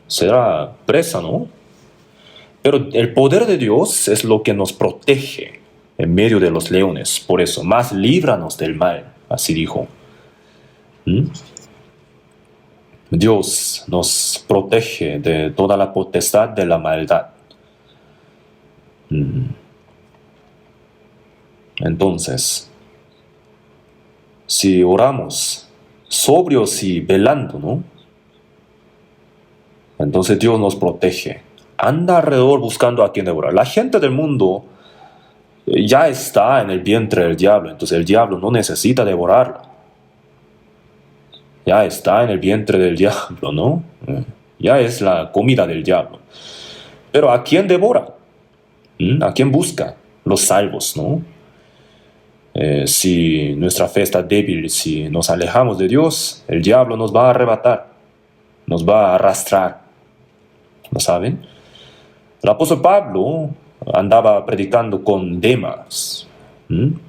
Será presa, ¿no? Pero el poder de Dios es lo que nos protege en medio de los leones. Por eso, más líbranos del mal, así dijo. ¿Mm? Dios nos protege de toda la potestad de la maldad. Entonces, si oramos sobrios y velando, ¿no? Entonces Dios nos protege. Anda alrededor buscando a quien devorar. La gente del mundo ya está en el vientre del diablo, entonces el diablo no necesita devorarla. Ya está en el vientre del diablo, ¿no? Ya es la comida del diablo. Pero ¿a quién devora? ¿A quién busca? Los salvos, ¿no? Si nuestra fe está débil, si nos alejamos de Dios, el diablo nos va a arrebatar, nos va a arrastrar. ¿Lo saben? El apóstol Pablo andaba predicando con Demas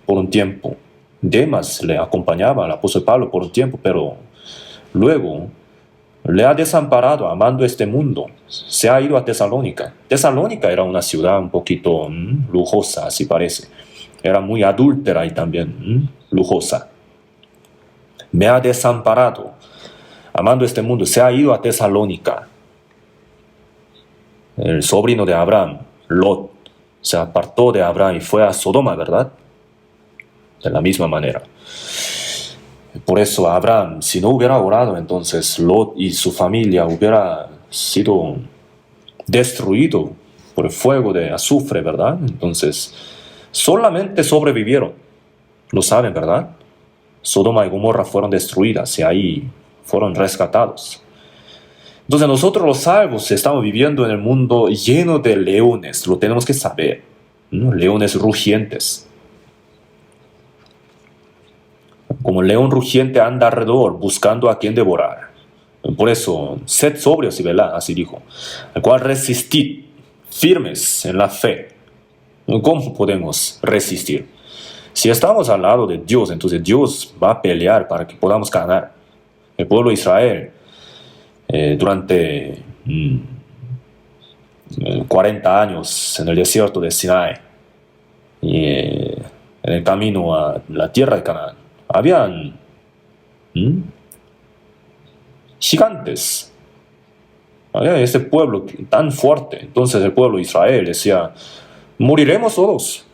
por un tiempo. Demas le acompañaba al apóstol Pablo por un tiempo, pero luego le ha desamparado amando este mundo. Se ha ido a Tesalónica. Tesalónica era una ciudad un poquito lujosa, así parece. Era muy adúltera y también lujosa. Me ha desamparado amando este mundo. Se ha ido a Tesalónica. El sobrino de Abraham, Lot, se apartó de Abraham y fue a Sodoma, ¿verdad? De la misma manera. Por eso Abraham, si no hubiera orado, entonces Lot y su familia hubiera sido destruido por el fuego de azufre, ¿verdad? Entonces, solamente sobrevivieron. Lo saben, ¿verdad? Sodoma y Gomorra fueron destruidas y ahí fueron rescatados. Entonces nosotros los salvos estamos viviendo en el mundo lleno de leones, lo tenemos que saber, ¿no? Leones rugientes. Como el león rugiente anda alrededor buscando a quien devorar. Por eso, sed sobrios y velad, así dijo, al cual resistid firmes en la fe. ¿Cómo podemos resistir? Si estamos al lado de Dios, entonces Dios va a pelear para que podamos ganar. El pueblo de Israel durante 40 años en el desierto de Sinai y en el camino a la tierra de Canaán habían gigantes. Había ese pueblo tan fuerte. Entonces el pueblo de Israel decía, moriremos todos.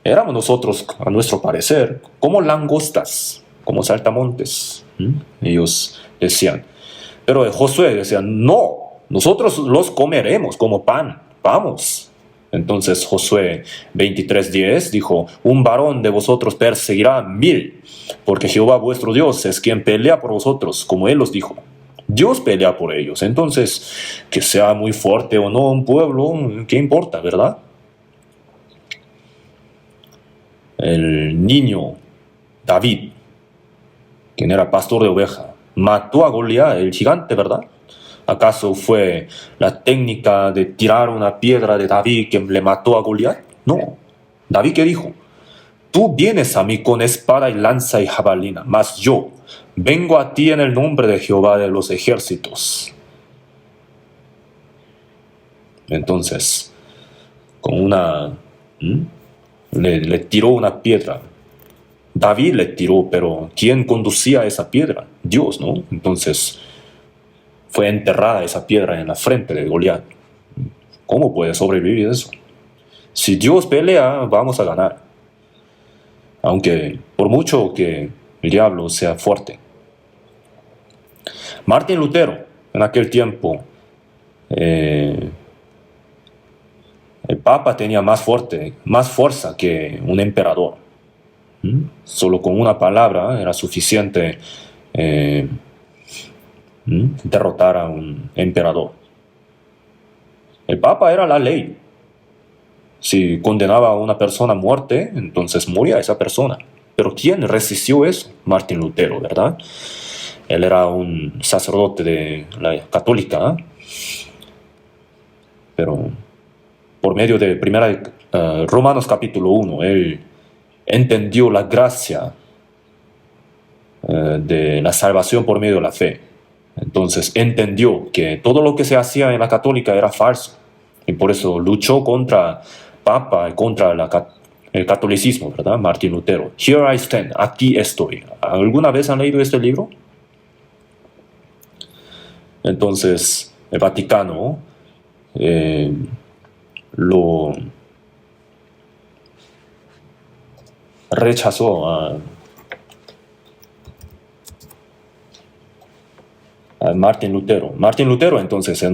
Éramos nosotros, a nuestro parecer, como langostas, como saltamontes. Ellos decían. Pero Josué decía, no, nosotros los comeremos como pan, vamos. Entonces Josué 23:10 dijo, un varón de vosotros perseguirá 1000, porque Jehová vuestro Dios es quien pelea por vosotros, como él os dijo. Dios pelea por ellos, entonces, que sea muy fuerte o no un pueblo, ¿qué importa, verdad? El niño David, quien era pastor de oveja, mató a Goliat, el gigante, ¿verdad? ¿Acaso fue la técnica de tirar una piedra de David que le mató a Goliat? No. David, ¿qué dijo? Tú vienes a mí con espada y lanza y jabalina, mas yo vengo a ti en el nombre de Jehová de los ejércitos. Entonces, con una... le tiró una piedra. David le tiró, pero ¿quién conducía esa piedra? Dios, ¿no? Entonces fue enterrada esa piedra en la frente de Goliat. ¿Cómo puede sobrevivir eso? Si Dios pelea, vamos a ganar. Aunque por mucho que el diablo sea fuerte. Martín Lutero, en aquel tiempo, el Papa tenía más fuerza que un emperador. Solo con una palabra era suficiente derrotar a un emperador. El Papa era la ley. Si condenaba a una persona a muerte, entonces moría esa persona. Pero ¿quién resistió eso? Martín Lutero, ¿verdad? Él era un sacerdote de la católica, Pero por medio de Romanos capítulo 1, él entendió la gracia de la salvación por medio de la fe. Entonces entendió que todo lo que se hacía en la católica era falso. Y por eso luchó contra Papa y contra el catolicismo, ¿verdad? Martín Lutero. Here I stand, aquí estoy. ¿Alguna vez han leído este libro? Entonces, el Vaticano lo rechazó a Martín Lutero. Martín Lutero entonces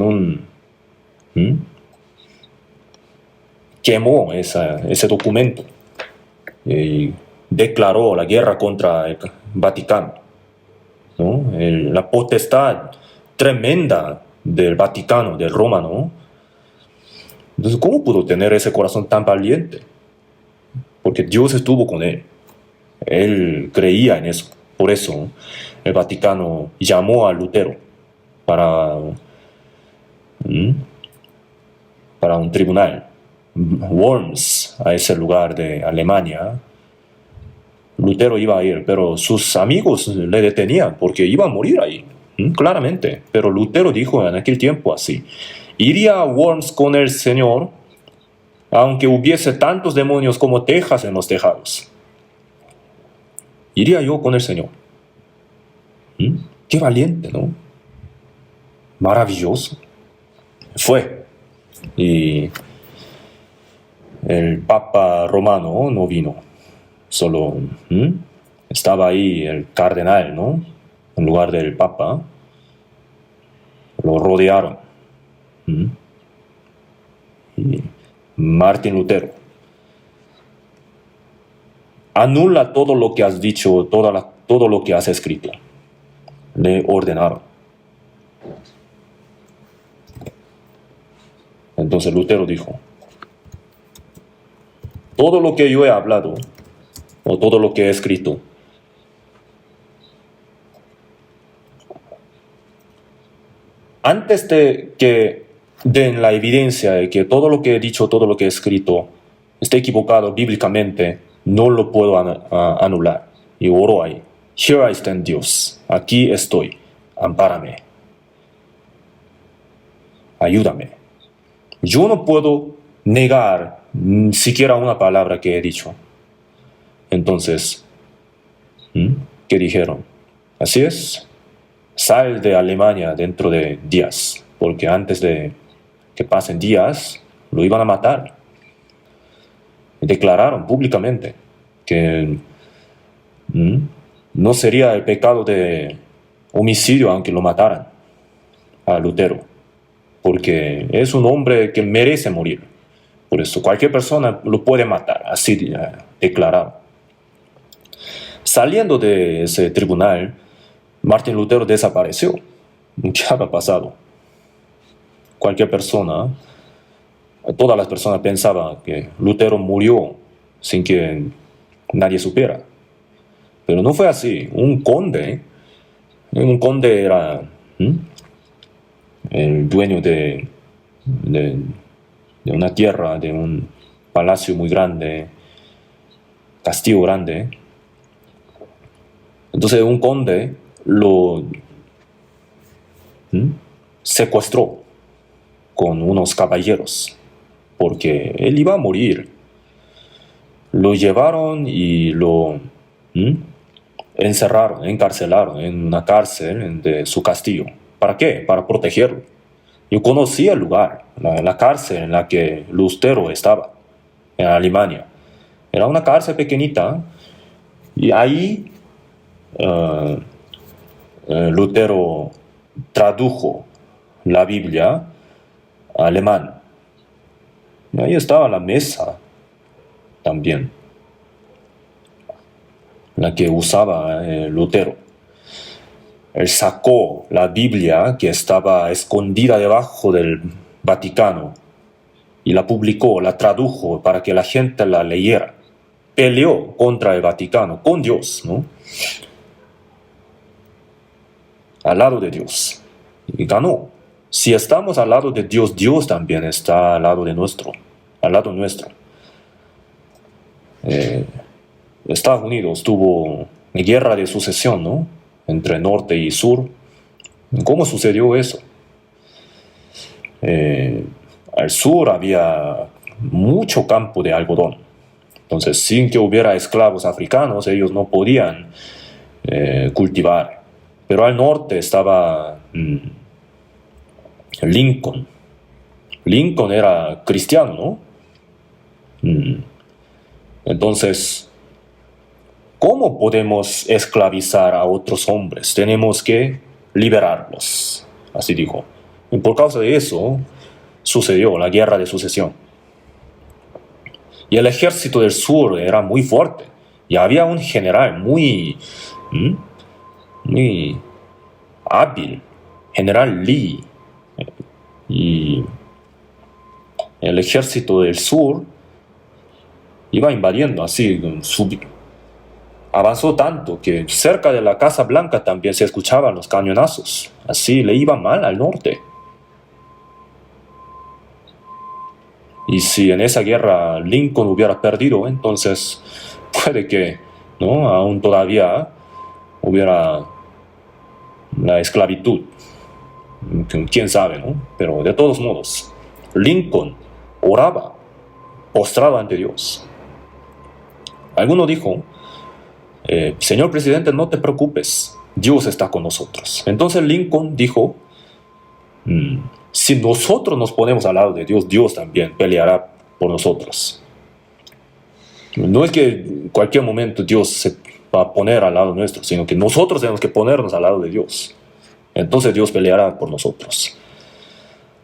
quemó ese documento y declaró la guerra contra el Vaticano, ¿no? La potestad tremenda del Vaticano, de Roma, ¿no? Entonces, ¿cómo pudo tener ese corazón tan valiente? Porque Dios estuvo con él. Él creía en eso. Por eso el Vaticano llamó a Lutero para un tribunal. Worms, a ese lugar de Alemania. Lutero iba a ir, pero sus amigos le detenían porque iba a morir ahí, claramente. Pero Lutero dijo en aquel tiempo así: iría a Worms con el Señor, aunque hubiese tantos demonios como tejas en los tejados. Iría yo con el Señor. Qué valiente, ¿no? Maravilloso. Fue. Y el Papa romano no vino. Solo estaba ahí el cardenal, ¿no? En lugar del Papa. Lo rodearon. Y Martín Lutero: anula todo lo que has dicho, todo lo que has escrito. Le ordenaron. Entonces Lutero dijo: todo lo que yo he hablado, o todo lo que he escrito, antes de que den la evidencia de que todo lo que he dicho, todo lo que he escrito esté equivocado bíblicamente, no lo puedo anular. Y oró ahí: here I stand, Dios, aquí estoy, ampárame, ayúdame. Yo no puedo negar siquiera una palabra que he dicho. Entonces, ¿qué dijeron? Así es, sal de Alemania dentro de días, porque antes de que pasen días, lo iban a matar. Declararon públicamente que no sería el pecado de homicidio aunque lo mataran a Lutero, porque es un hombre que merece morir. Por eso cualquier persona lo puede matar, así declarado. Saliendo de ese tribunal, Martín Lutero desapareció. ¿Qué había pasado? Cualquier persona, todas las personas pensaban que Lutero murió sin que nadie supiera. Pero no fue así. Un conde era el dueño de una tierra, de un palacio muy grande, castillo grande. Entonces un conde lo secuestró con unos caballeros, porque él iba a morir. Lo llevaron y lo encarcelaron en una cárcel de su castillo. ¿Para qué? Para protegerlo. Yo conocí el lugar, la cárcel en la que Lutero estaba, en Alemania. Era una cárcel pequeñita, y ahí Lutero tradujo la Biblia a alemán. Y ahí estaba la mesa también, la que usaba Lutero. Él sacó la Biblia que estaba escondida debajo del Vaticano y la publicó, la tradujo para que la gente la leyera. Peleó contra el Vaticano, con Dios, ¿no? Al lado de Dios. Y ganó. Si estamos al lado de Dios, Dios también está al lado de nuestro, al lado nuestro. Estados Unidos tuvo guerra de sucesión, ¿no? Entre norte y sur. ¿Cómo sucedió eso? Al sur había mucho campo de algodón. Entonces, sin que hubiera esclavos africanos, ellos no podían cultivar. Pero al norte estaba Lincoln. Lincoln era cristiano, ¿no? Entonces, ¿cómo podemos esclavizar a otros hombres? Tenemos que liberarlos, así dijo. Y por causa de eso sucedió la guerra de sucesión. Y el ejército del sur era muy fuerte. Y había un general muy hábil, General Lee. Y el ejército del sur iba invadiendo así, avanzó tanto que cerca de la Casa Blanca también se escuchaban los cañonazos. Así le iba mal al norte. Y si en esa guerra Lincoln hubiera perdido, entonces puede que, ¿no?, aún todavía hubiera la esclavitud. Quién sabe, ¿no? Pero de todos modos, Lincoln oraba postrado ante Dios. Alguno dijo, señor presidente, no te preocupes, Dios está con nosotros. Entonces Lincoln dijo, si nosotros nos ponemos al lado de Dios, Dios también peleará por nosotros. No es que en cualquier momento Dios se va a poner al lado nuestro, sino que nosotros tenemos que ponernos al lado de Dios. Entonces Dios peleará por nosotros.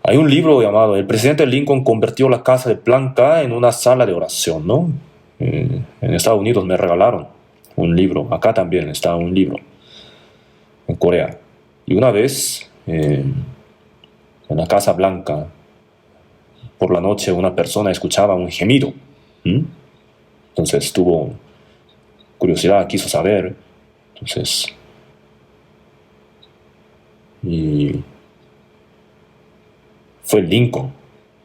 Hay un libro llamado El presidente Lincoln convirtió la Casa Blanca en una sala de oración, ¿no? En Estados Unidos me regalaron un libro. Acá también está un libro. En Corea. Y una vez, en la Casa Blanca, por la noche una persona escuchaba un gemido. Entonces tuvo curiosidad, quiso saber. Entonces, y fue Lincoln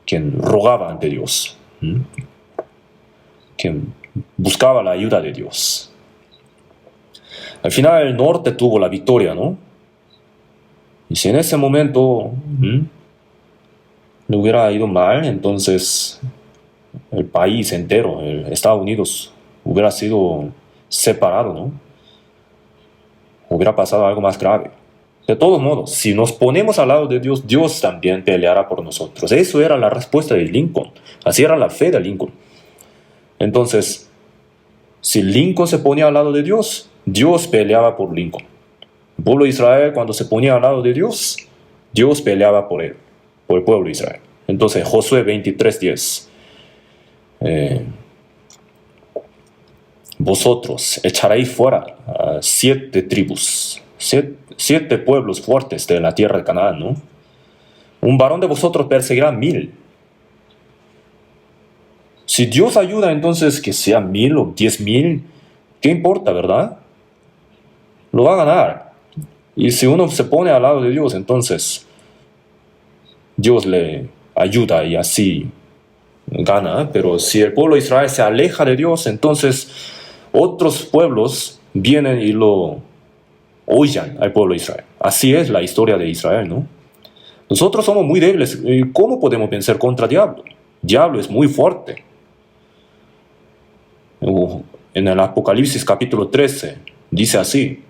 quien rogaba ante Dios, quien buscaba la ayuda de Dios. Al final el norte tuvo la victoria, ¿no? Y si en ese momento le hubiera ido mal, entonces el país entero, Estados Unidos, hubiera sido separado, ¿no? Hubiera pasado algo más grave. De todos modos, si nos ponemos al lado de Dios, Dios también peleará por nosotros. Eso era la respuesta de Lincoln. Así era la fe de Lincoln. Entonces, si Lincoln se ponía al lado de Dios, Dios peleaba por Lincoln. El pueblo de Israel, cuando se ponía al lado de Dios, Dios peleaba por él, por el pueblo de Israel. Entonces, Josué 23:10. Vosotros echaréis fuera a 7 tribus, 7 pueblos fuertes de la tierra de Canaán, ¿no? Un varón de vosotros perseguirá 1000. Si Dios ayuda, entonces que sea 1000 o 10,000, ¿qué importa, verdad? Lo va a ganar. Y si uno se pone al lado de Dios, entonces Dios le ayuda y así gana. Pero si el pueblo de Israel se aleja de Dios, entonces otros pueblos vienen y lo oyen al pueblo de Israel. Así es la historia de Israel, ¿no? Nosotros somos muy débiles. ¿Cómo podemos vencer contra el diablo? El diablo es muy fuerte. En el Apocalipsis capítulo 13 dice así: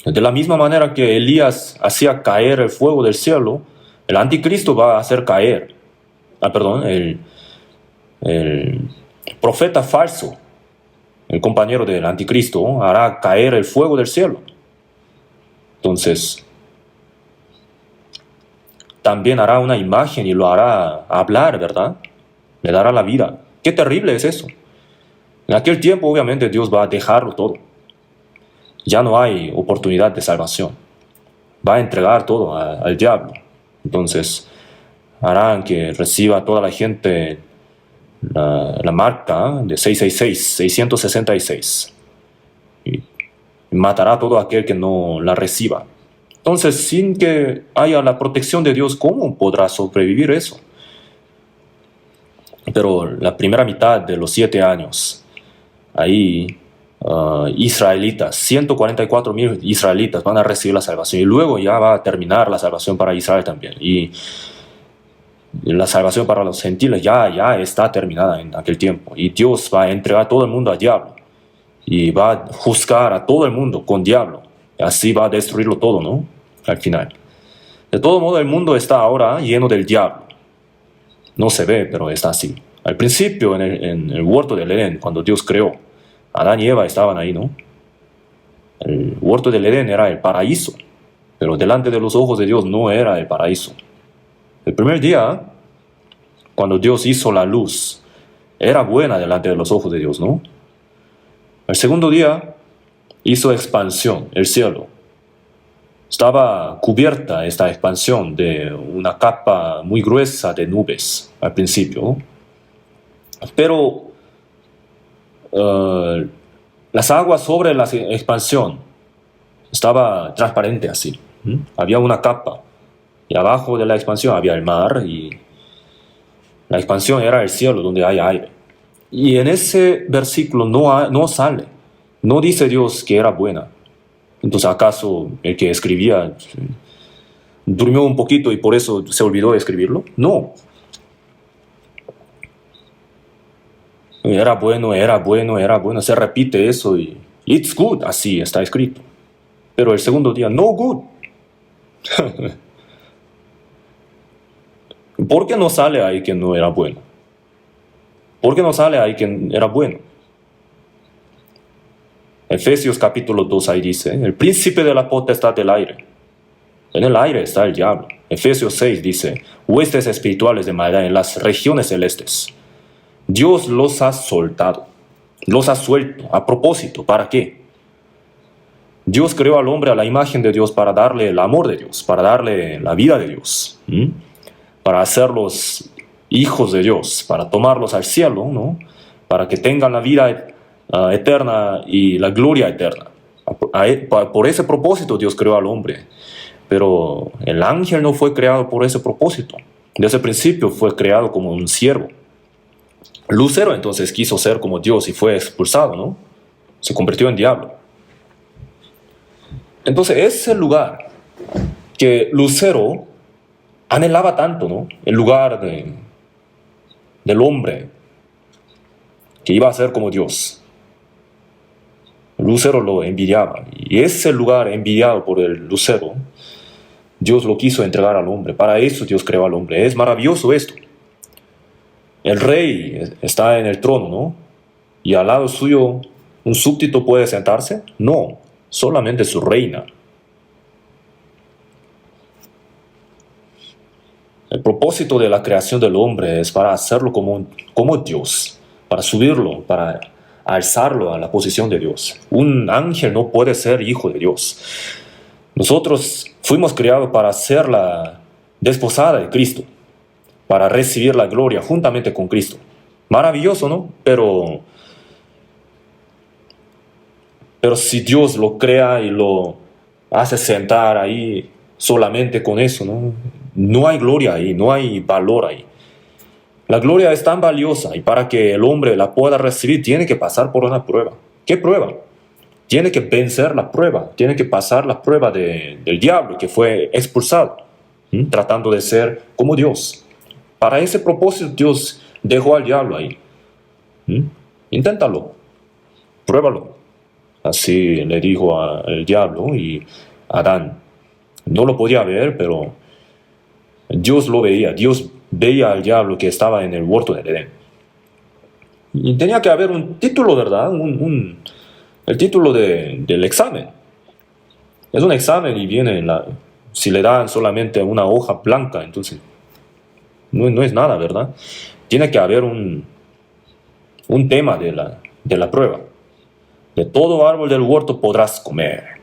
de la misma manera que Elías hacía caer el fuego del cielo, el anticristo va a hacer caer, el profeta falso, el compañero del anticristo, hará caer el fuego del cielo. Entonces, también hará una imagen y lo hará hablar, ¿verdad? Le dará la vida. Qué terrible es eso. En aquel tiempo, obviamente, Dios va a dejarlo todo. Ya no hay oportunidad de salvación. Va a entregar todo al diablo. Entonces, harán que reciba toda la gente la marca de 666. Y matará a todo aquel que no la reciba. Entonces, sin que haya la protección de Dios, ¿cómo podrá sobrevivir eso? Pero la primera mitad de los 7 años, ahí israelitas, 144,000 israelitas van a recibir la salvación y luego ya va a terminar la salvación para Israel también. Y la salvación para los gentiles ya está terminada en aquel tiempo. Y Dios va a entregar a todo el mundo al diablo y va a juzgar a todo el mundo con diablo. Y así va a destruirlo todo, ¿no? Al final. De todo modo, el mundo está ahora lleno del diablo. No se ve, pero está así. Al principio, en el huerto del Edén, cuando Dios creó, Adán y Eva estaban ahí, ¿no? El huerto del Edén era el paraíso, pero delante de los ojos de Dios no era el paraíso. El primer día, cuando Dios hizo la luz, era buena delante de los ojos de Dios, ¿no? El segundo día, hizo expansión, el cielo. Estaba cubierta esta expansión de una capa muy gruesa de nubes al principio, ¿no? Pero las aguas sobre la expansión estaba transparente así. Había una capa y abajo de la expansión había el mar y la expansión era el cielo donde hay aire. Y en ese versículo no sale, no dice Dios que era buena. Entonces, ¿acaso el que escribía durmió un poquito y por eso se olvidó de escribirlo? No. Era bueno, era bueno, era bueno. Se repite eso y it's good, así está escrito. Pero el segundo día, no good. ¿Por qué no sale ahí que no era bueno? ¿Por qué no sale ahí que era bueno? Efesios capítulo 2 ahí dice, el príncipe de la potestad del aire. En el aire está el diablo. Efesios 6 dice, huestes espirituales de maldad en las regiones celestes. Dios los ha soltado, los ha suelto a propósito. ¿Para qué? Dios creó al hombre a la imagen de Dios para darle el amor de Dios, para darle la vida de Dios, para hacerlos hijos de Dios, para tomarlos al cielo, ¿no? Para que tengan la vida eterna y la gloria eterna. Por ese propósito Dios creó al hombre. Pero el ángel no fue creado por ese propósito. Desde el principio fue creado como un siervo. Lucero entonces quiso ser como Dios y fue expulsado, ¿no? Se convirtió en diablo. Entonces ese lugar que Lucero anhelaba tanto, ¿no? El lugar del hombre que iba a ser como Dios. Lucero lo envidiaba. Y ese lugar envidiado por el Lucero, Dios lo quiso entregar al hombre. Para eso Dios creó al hombre. Es maravilloso esto. El rey está en el trono, ¿no? Y al lado suyo, ¿un súbdito puede sentarse? No, solamente su reina. El propósito de la creación del hombre es para hacerlo como Dios, para subirlo, para alzarlo a la posición de Dios. Un ángel no puede ser hijo de Dios. Nosotros fuimos creados para ser la desposada de Cristo, para recibir la gloria juntamente con Cristo. Maravilloso, ¿no? Pero si Dios lo crea y lo hace sentar ahí solamente con eso, ¿no? No hay gloria ahí, no hay valor ahí. La gloria es tan valiosa y para que el hombre la pueda recibir tiene que pasar por una prueba. ¿Qué prueba? Tiene que vencer la prueba, tiene que pasar la prueba del diablo que fue expulsado, tratando de ser como Dios. Para ese propósito Dios dejó al diablo ahí. Inténtalo, pruébalo. Así le dijo al diablo y a Adán. No lo podía ver, pero Dios lo veía. Dios veía al diablo que estaba en el huerto del Edén. Y tenía que haber un título, ¿verdad? El título del examen. Es un examen y viene si le dan solamente una hoja blanca, entonces no es nada, ¿verdad? Tiene que haber un tema de la prueba. De todo árbol del huerto podrás comer.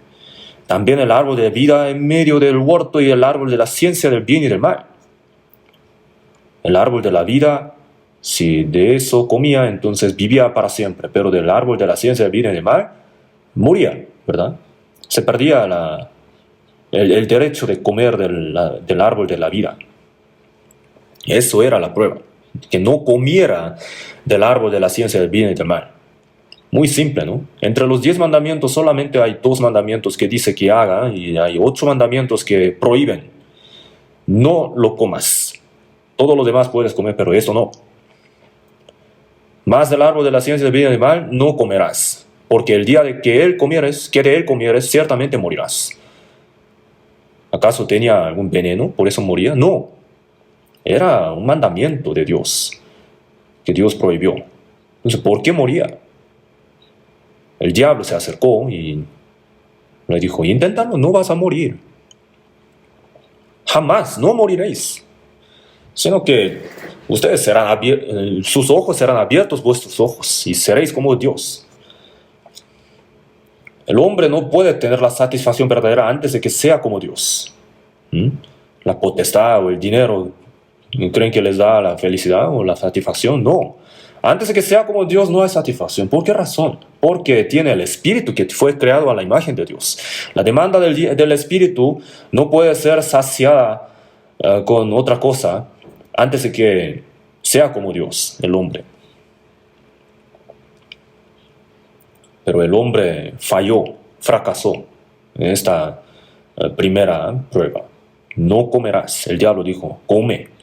También el árbol de vida en medio del huerto y el árbol de la ciencia del bien y del mal. El árbol de la vida, si de eso comía, entonces vivía para siempre. Pero del árbol de la ciencia del bien y del mal, moría, ¿verdad? Se perdía el derecho de comer del árbol de la vida. Eso era la prueba, que no comiera del árbol de la ciencia del bien y del mal. Muy simple, ¿no? Entre los 10 mandamientos solamente hay 2 mandamientos que dice que haga y hay 8 mandamientos que prohíben. No lo comas. Todo lo demás puedes comer, pero eso no. Más del árbol de la ciencia del bien y del mal no comerás, porque el día de que de él comieres, ciertamente morirás. ¿Acaso tenía algún veneno? ¿Por eso moría? No. Era un mandamiento de Dios, que Dios prohibió. Entonces, ¿por qué moría? El diablo se acercó y le dijo, inténtalo, no vas a morir. Jamás, no moriréis. Sino que ustedes sus ojos serán abiertos, vuestros ojos, y seréis como Dios. El hombre no puede tener la satisfacción verdadera antes de que sea como Dios. La potestad o el dinero, ¿creen que les da la felicidad o la satisfacción? No. Antes de que sea como Dios no hay satisfacción. ¿Por qué razón? Porque tiene el Espíritu que fue creado a la imagen de Dios. La demanda del Espíritu no puede ser saciada con otra cosa antes de que sea como Dios, el hombre. Pero el hombre fracasó en esta primera prueba. No comerás. El diablo dijo, come.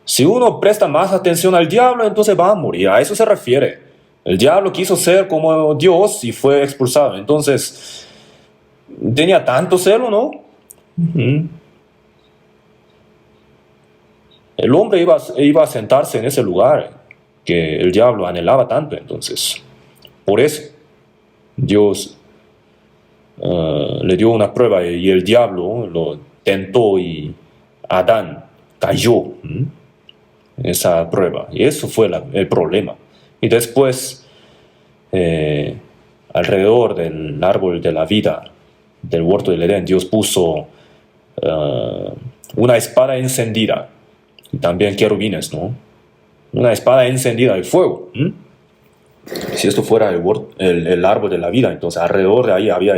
Si uno presta más atención al diablo, entonces va a morir. A eso se refiere. El diablo quiso ser como Dios y fue expulsado. Entonces, tenía tanto celo, ¿no? El hombre iba a sentarse en ese lugar que el diablo anhelaba tanto. Entonces, por eso, Dios le dio una prueba y el diablo lo tentó y Adán cayó. Esa prueba. Y eso fue el problema. Y después, alrededor del árbol de la vida, del huerto del Edén, Dios puso una espada encendida. Y también querubines, ¿no? Una espada encendida de fuego. Si esto fuera el árbol de la vida, entonces alrededor de ahí había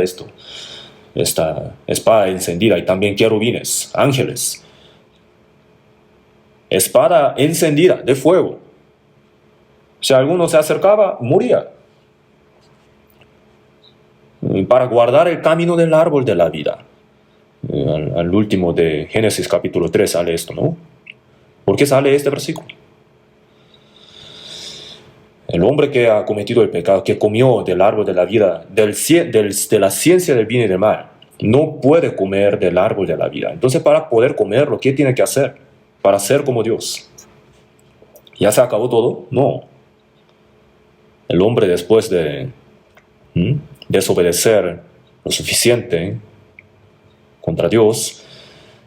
esta espada encendida y también querubines, ángeles. Espada encendida de fuego. Si alguno se acercaba, moría. Para guardar el camino del árbol de la vida. Al último de Génesis capítulo 3 sale esto, ¿no? ¿Por qué sale este versículo? El hombre que ha cometido el pecado, que comió del árbol de la vida, de la ciencia del bien y del mal, no puede comer del árbol de la vida. Entonces, para poder comerlo, ¿qué tiene que hacer? Para ser como Dios. ¿Ya se acabó todo? No. El hombre, después de desobedecer lo suficiente contra Dios,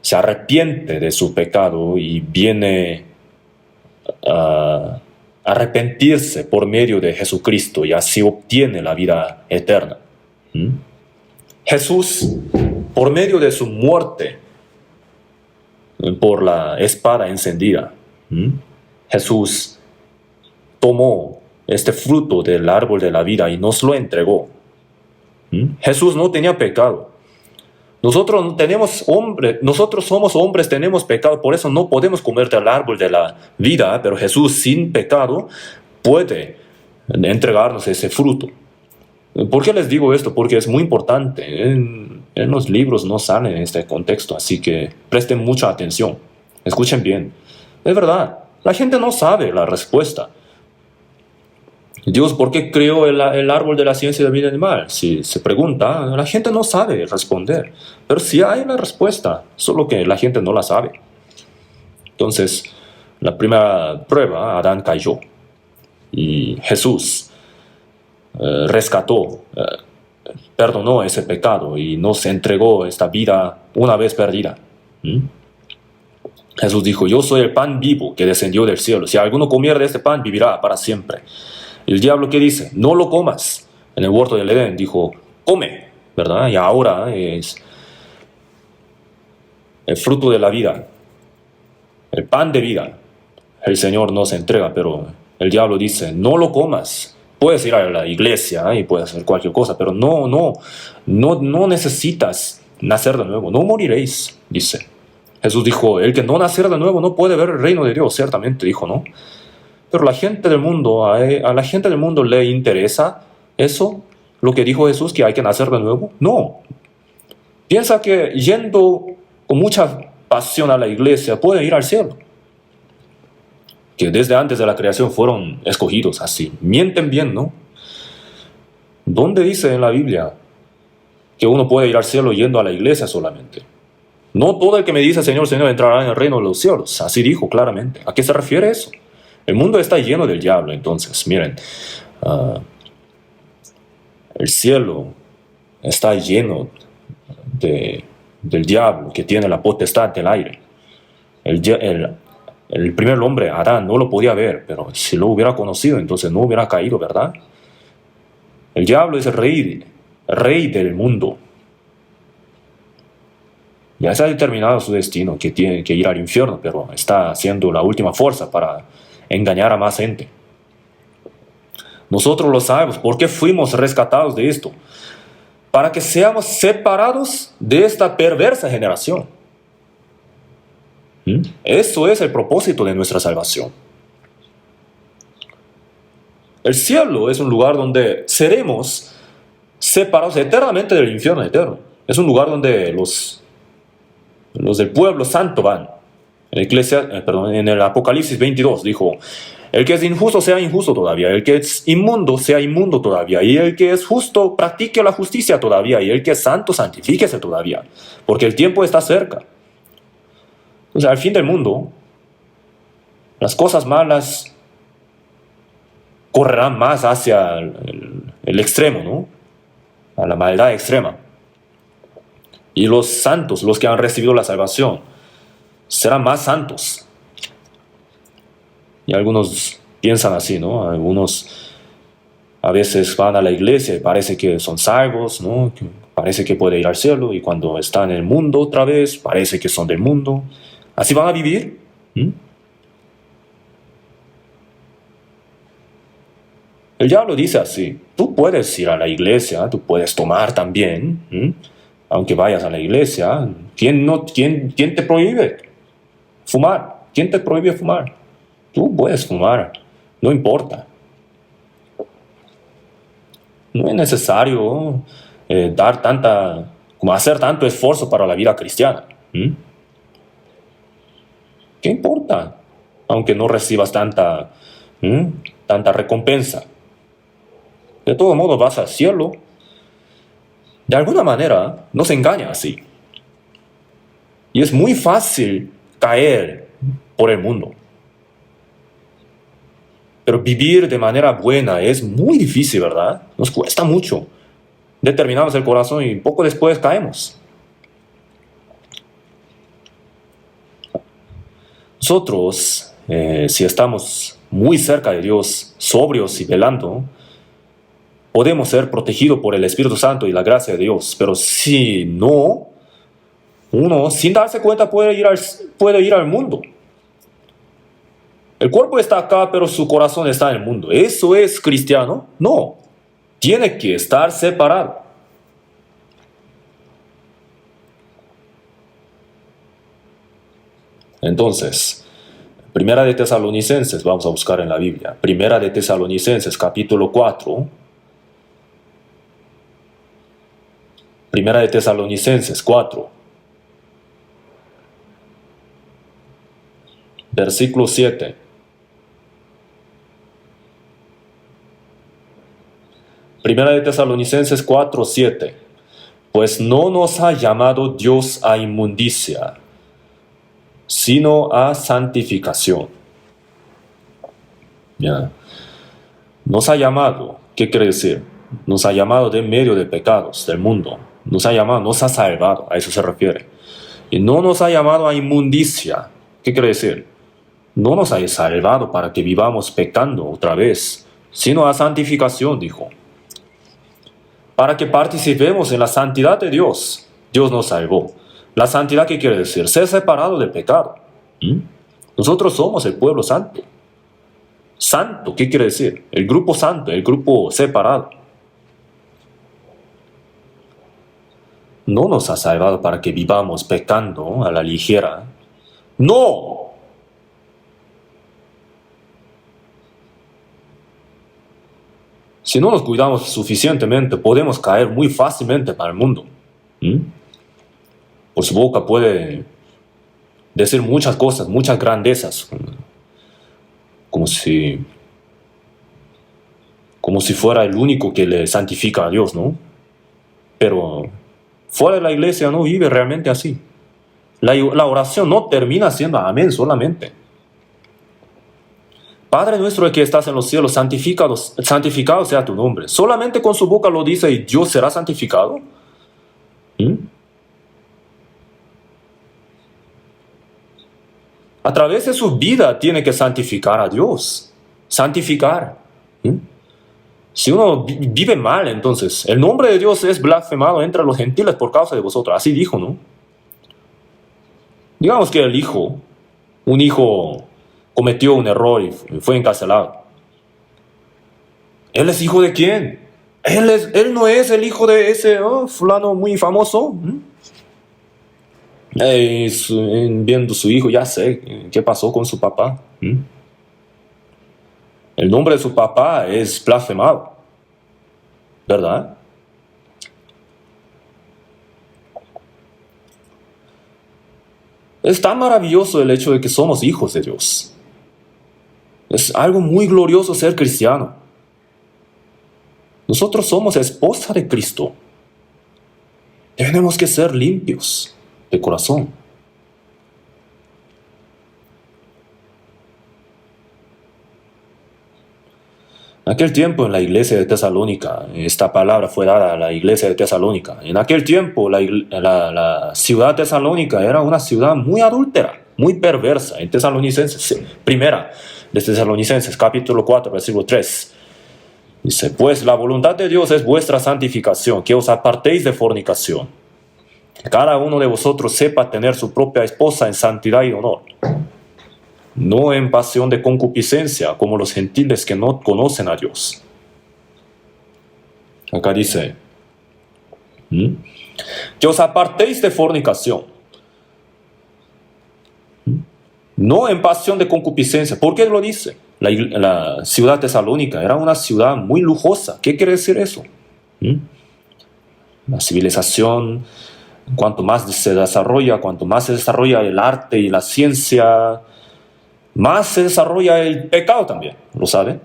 se arrepiente de su pecado y viene a arrepentirse por medio de Jesucristo y así obtiene la vida eterna. Jesús, por medio de su muerte por la espada encendida, Jesús tomó este fruto del árbol de la vida y nos lo entregó. Jesús no tenía pecado. Nosotros somos hombres, tenemos pecado, por eso no podemos comer del árbol de la vida, pero Jesús sin pecado puede entregarnos ese fruto. ¿Por qué les digo esto? Porque es muy importante. En los libros no sale en este contexto, así que presten mucha atención. Escuchen bien. Es verdad, la gente no sabe la respuesta. Dios, ¿por qué creó el árbol de la ciencia del bien y del mal? Si se pregunta, la gente no sabe responder. Pero sí hay una respuesta, solo que la gente no la sabe. Entonces, la primera prueba, Adán cayó. Y Jesús perdonó ese pecado y nos entregó esta vida una vez perdida. Jesús dijo, yo soy el pan vivo que descendió del cielo. Si alguno comiere de este pan, vivirá para siempre. El diablo, ¿qué dice? No lo comas. En el huerto del Edén dijo, come, ¿verdad? Y ahora es el fruto de la vida, el pan de vida. El Señor nos entrega, pero el diablo dice, no lo comas. Puedes ir a la iglesia y puedes hacer cualquier cosa, pero no necesitas nacer de nuevo, no moriréis, dice. Jesús dijo, el que no nacer de nuevo no puede ver el reino de Dios, ciertamente dijo, ¿no? Pero la gente del mundo, a la gente del mundo le interesa eso, lo que dijo Jesús, que hay que nacer de nuevo. No. Piensa que yendo con mucha pasión a la iglesia puede ir al cielo. Que desde antes de la creación fueron escogidos así. Mienten bien, ¿no? ¿Dónde dice en la Biblia que uno puede ir al cielo yendo a la iglesia solamente? No todo el que me dice Señor, Señor entrará en el reino de los cielos. Así dijo claramente. ¿A qué se refiere eso? El mundo está lleno del diablo, entonces, miren. El cielo está lleno del diablo que tiene la potestad del aire. El primer hombre, Adán, no lo podía ver, pero si lo hubiera conocido, entonces no hubiera caído, ¿verdad? El diablo es el rey del mundo. Ya se ha determinado su destino, que tiene que ir al infierno, pero está haciendo la última fuerza para engañar a más gente. Nosotros lo sabemos, ¿por qué fuimos rescatados de esto? Para que seamos separados de esta perversa generación. Eso es el propósito de nuestra salvación. El cielo es un lugar donde seremos separados eternamente del infierno eterno. Es un lugar donde los del pueblo santo van. En el Apocalipsis 22 dijo, el que es injusto sea injusto todavía, el que es inmundo sea inmundo todavía, y el que es justo practique la justicia todavía, y el que es santo santifíquese todavía, porque el tiempo está cerca. Entonces, al fin del mundo, las cosas malas correrán más hacia el extremo, ¿no? A la maldad extrema. Y los santos, los que han recibido la salvación, serán más santos. Y algunos piensan así, ¿no? Algunos a veces van a la iglesia y parece que son salvos, ¿no? Parece que pueden ir al cielo, y cuando están en el mundo otra vez, parece que son del mundo. ¿Así van a vivir? El diablo dice así, tú puedes ir a la iglesia, tú puedes tomar también, aunque vayas a la iglesia. ¿Quién te prohíbe fumar? ¿Quién te prohíbe fumar? Tú puedes fumar, no importa. No es necesario hacer tanto esfuerzo para la vida cristiana. ¿Qué importa? Aunque no recibas tanta recompensa. De todo modo vas al cielo. De alguna manera nos engaña así. Y es muy fácil caer por el mundo. Pero vivir de manera buena es muy difícil, ¿verdad? Nos cuesta mucho. Determinamos el corazón y poco después caemos. Nosotros, si estamos muy cerca de Dios, sobrios y velando, podemos ser protegidos por el Espíritu Santo y la gracia de Dios. Pero si no, uno sin darse cuenta puede ir al mundo. El cuerpo está acá, pero su corazón está en el mundo. ¿Eso es cristiano? No. Tiene que estar separado. Entonces, Primera de Tesalonicenses, vamos a buscar en la Biblia. Primera de Tesalonicenses, capítulo 4. Primera de Tesalonicenses 4. Versículo 7. Primera de Tesalonicenses 4, 7. Pues no nos ha llamado Dios a inmundicia, sino a santificación. Ya. Nos ha llamado, ¿qué quiere decir? Nos ha llamado de medio de pecados del mundo. Nos ha llamado, nos ha salvado, a eso se refiere. Y no nos ha llamado a inmundicia. ¿Qué quiere decir? No nos ha salvado para que vivamos pecando otra vez, sino a santificación, dijo. Para que participemos en la santidad de Dios. Dios nos salvó. La santidad, ¿qué quiere decir? Ser separado del pecado. Nosotros somos el pueblo santo. Santo, ¿qué quiere decir? El grupo santo, el grupo separado. no nos ha salvado para que vivamos pecando a la ligera. ¡No! Si no nos cuidamos suficientemente, podemos caer muy fácilmente para el mundo. Por su boca puede decir muchas cosas, muchas grandezas, como si fuera el único que le santifica a Dios, ¿no? Pero fuera de la iglesia no vive realmente así. La oración no termina siendo amén solamente. Padre nuestro que estás en los cielos, santificado sea tu nombre. Solamente con su boca lo dice y Dios será santificado. A través de su vida tiene que santificar a Dios. Santificar. Si uno vive mal, entonces el nombre de Dios es blasfemado entre los gentiles por causa de vosotros. Así dijo, ¿no? Digamos que un hijo cometió un error y fue encarcelado. ¿Él es hijo de quién? Él no es el hijo de ese fulano muy famoso. Viendo su hijo, ya sé qué pasó con su papá. El nombre de su papá es blasfemado, ¿verdad? Es tan maravilloso el hecho de que somos hijos de Dios. Es algo muy glorioso ser cristiano. Nosotros somos esposa de Cristo. Tenemos que ser limpios de corazón. En aquel tiempo en la iglesia de Tesalónica, esta palabra fue dada a la iglesia de Tesalónica. En aquel tiempo la ciudad tesalónica era una ciudad muy adúltera, muy perversa. En Tesalonicenses, primera de Tesalonicenses, capítulo 4, versículo 3. Dice, pues la voluntad de Dios es vuestra santificación, que os apartéis de fornicación. Que cada uno de vosotros sepa tener su propia esposa en santidad y honor, no en pasión de concupiscencia, como los gentiles que no conocen a Dios. Acá dice, que os apartéis de fornicación, no en pasión de concupiscencia. ¿Por qué lo dice? La ciudad tesalónica era una ciudad muy lujosa. ¿Qué quiere decir eso? La civilización, cuanto más se desarrolla el arte y la ciencia, más se desarrolla el pecado también, ¿lo saben?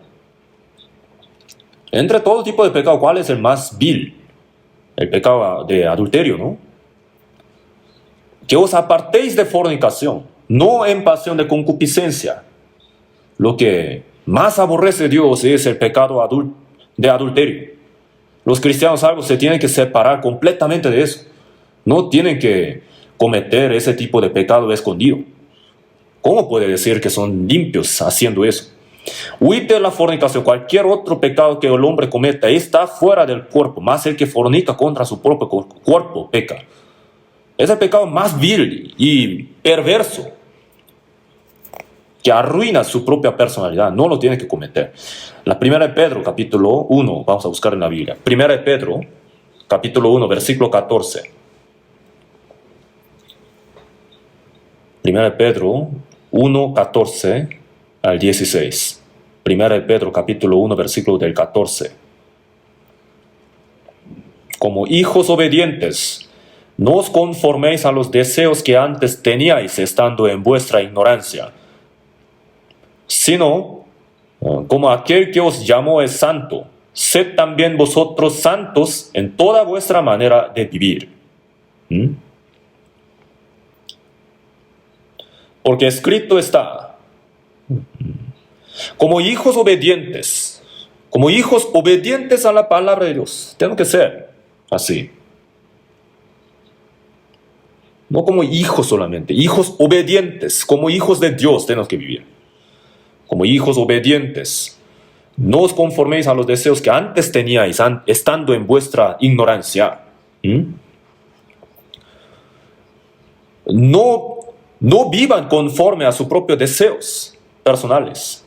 Entre todo tipo de pecado, ¿cuál es el más vil? El pecado de adulterio, ¿no? Que os apartéis de fornicación, no en pasión de concupiscencia. Lo que más aborrece Dios es el pecado de adulterio. Los cristianos salvos se tienen que separar completamente de eso. No tienen que cometer ese tipo de pecado escondido. ¿Cómo puede decir que son limpios haciendo eso? Huid de la fornicación. Cualquier otro pecado que el hombre cometa está fuera del cuerpo, más el que fornica contra su propio cuerpo peca. Es el pecado más vil y perverso que arruina su propia personalidad. No lo tiene que cometer. La primera de Pedro, capítulo 1, vamos a buscar en la Biblia. Primera de Pedro, capítulo 1, versículo 14. Primera de Pedro 1, 14 al 16. Primera de Pedro, capítulo 1, versículo del 14. Como hijos obedientes, no os conforméis a los deseos que antes teníais estando en vuestra ignorancia, sino como aquel que os llamó es santo, sed también vosotros santos en toda vuestra manera de vivir. Porque escrito está, como hijos obedientes a la palabra de Dios. Tengo que ser así. No como hijos solamente, hijos obedientes, como hijos de Dios tenemos que vivir. Como hijos obedientes, no os conforméis a los deseos que antes teníais, estando en vuestra ignorancia. No vivan conforme a sus propios deseos personales.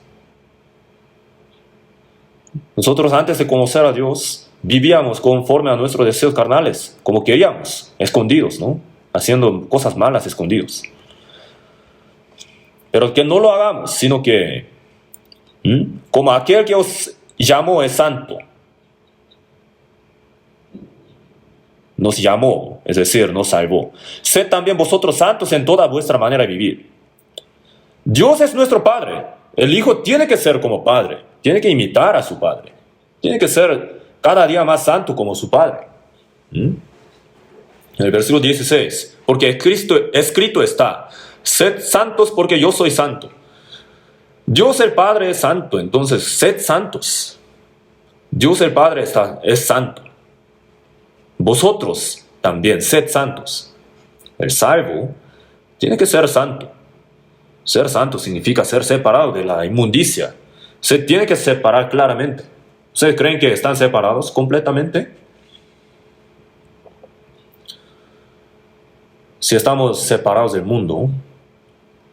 Nosotros antes de conocer a Dios, Vivíamos conforme a nuestros deseos carnales, como queríamos, escondidos, ¿no? Haciendo cosas malas escondidos. Pero que no lo hagamos, sino que, como aquel que os llamó es santo, nos llamó, es decir, nos salvó. Sed también vosotros santos en toda vuestra manera de vivir. Dios es nuestro Padre. El Hijo tiene que ser como Padre, tiene que imitar a su Padre, tiene que ser cada día más santo como su Padre. El versículo 16, porque escrito está, sed santos porque yo soy santo. Dios el Padre es santo, entonces sed santos. Dios el Padre es santo. Vosotros también sed santos. El salvo tiene que ser santo. Ser santo significa ser separado de la inmundicia. Se tiene que separar claramente. ¿Ustedes creen que están separados completamente? Si estamos separados del mundo,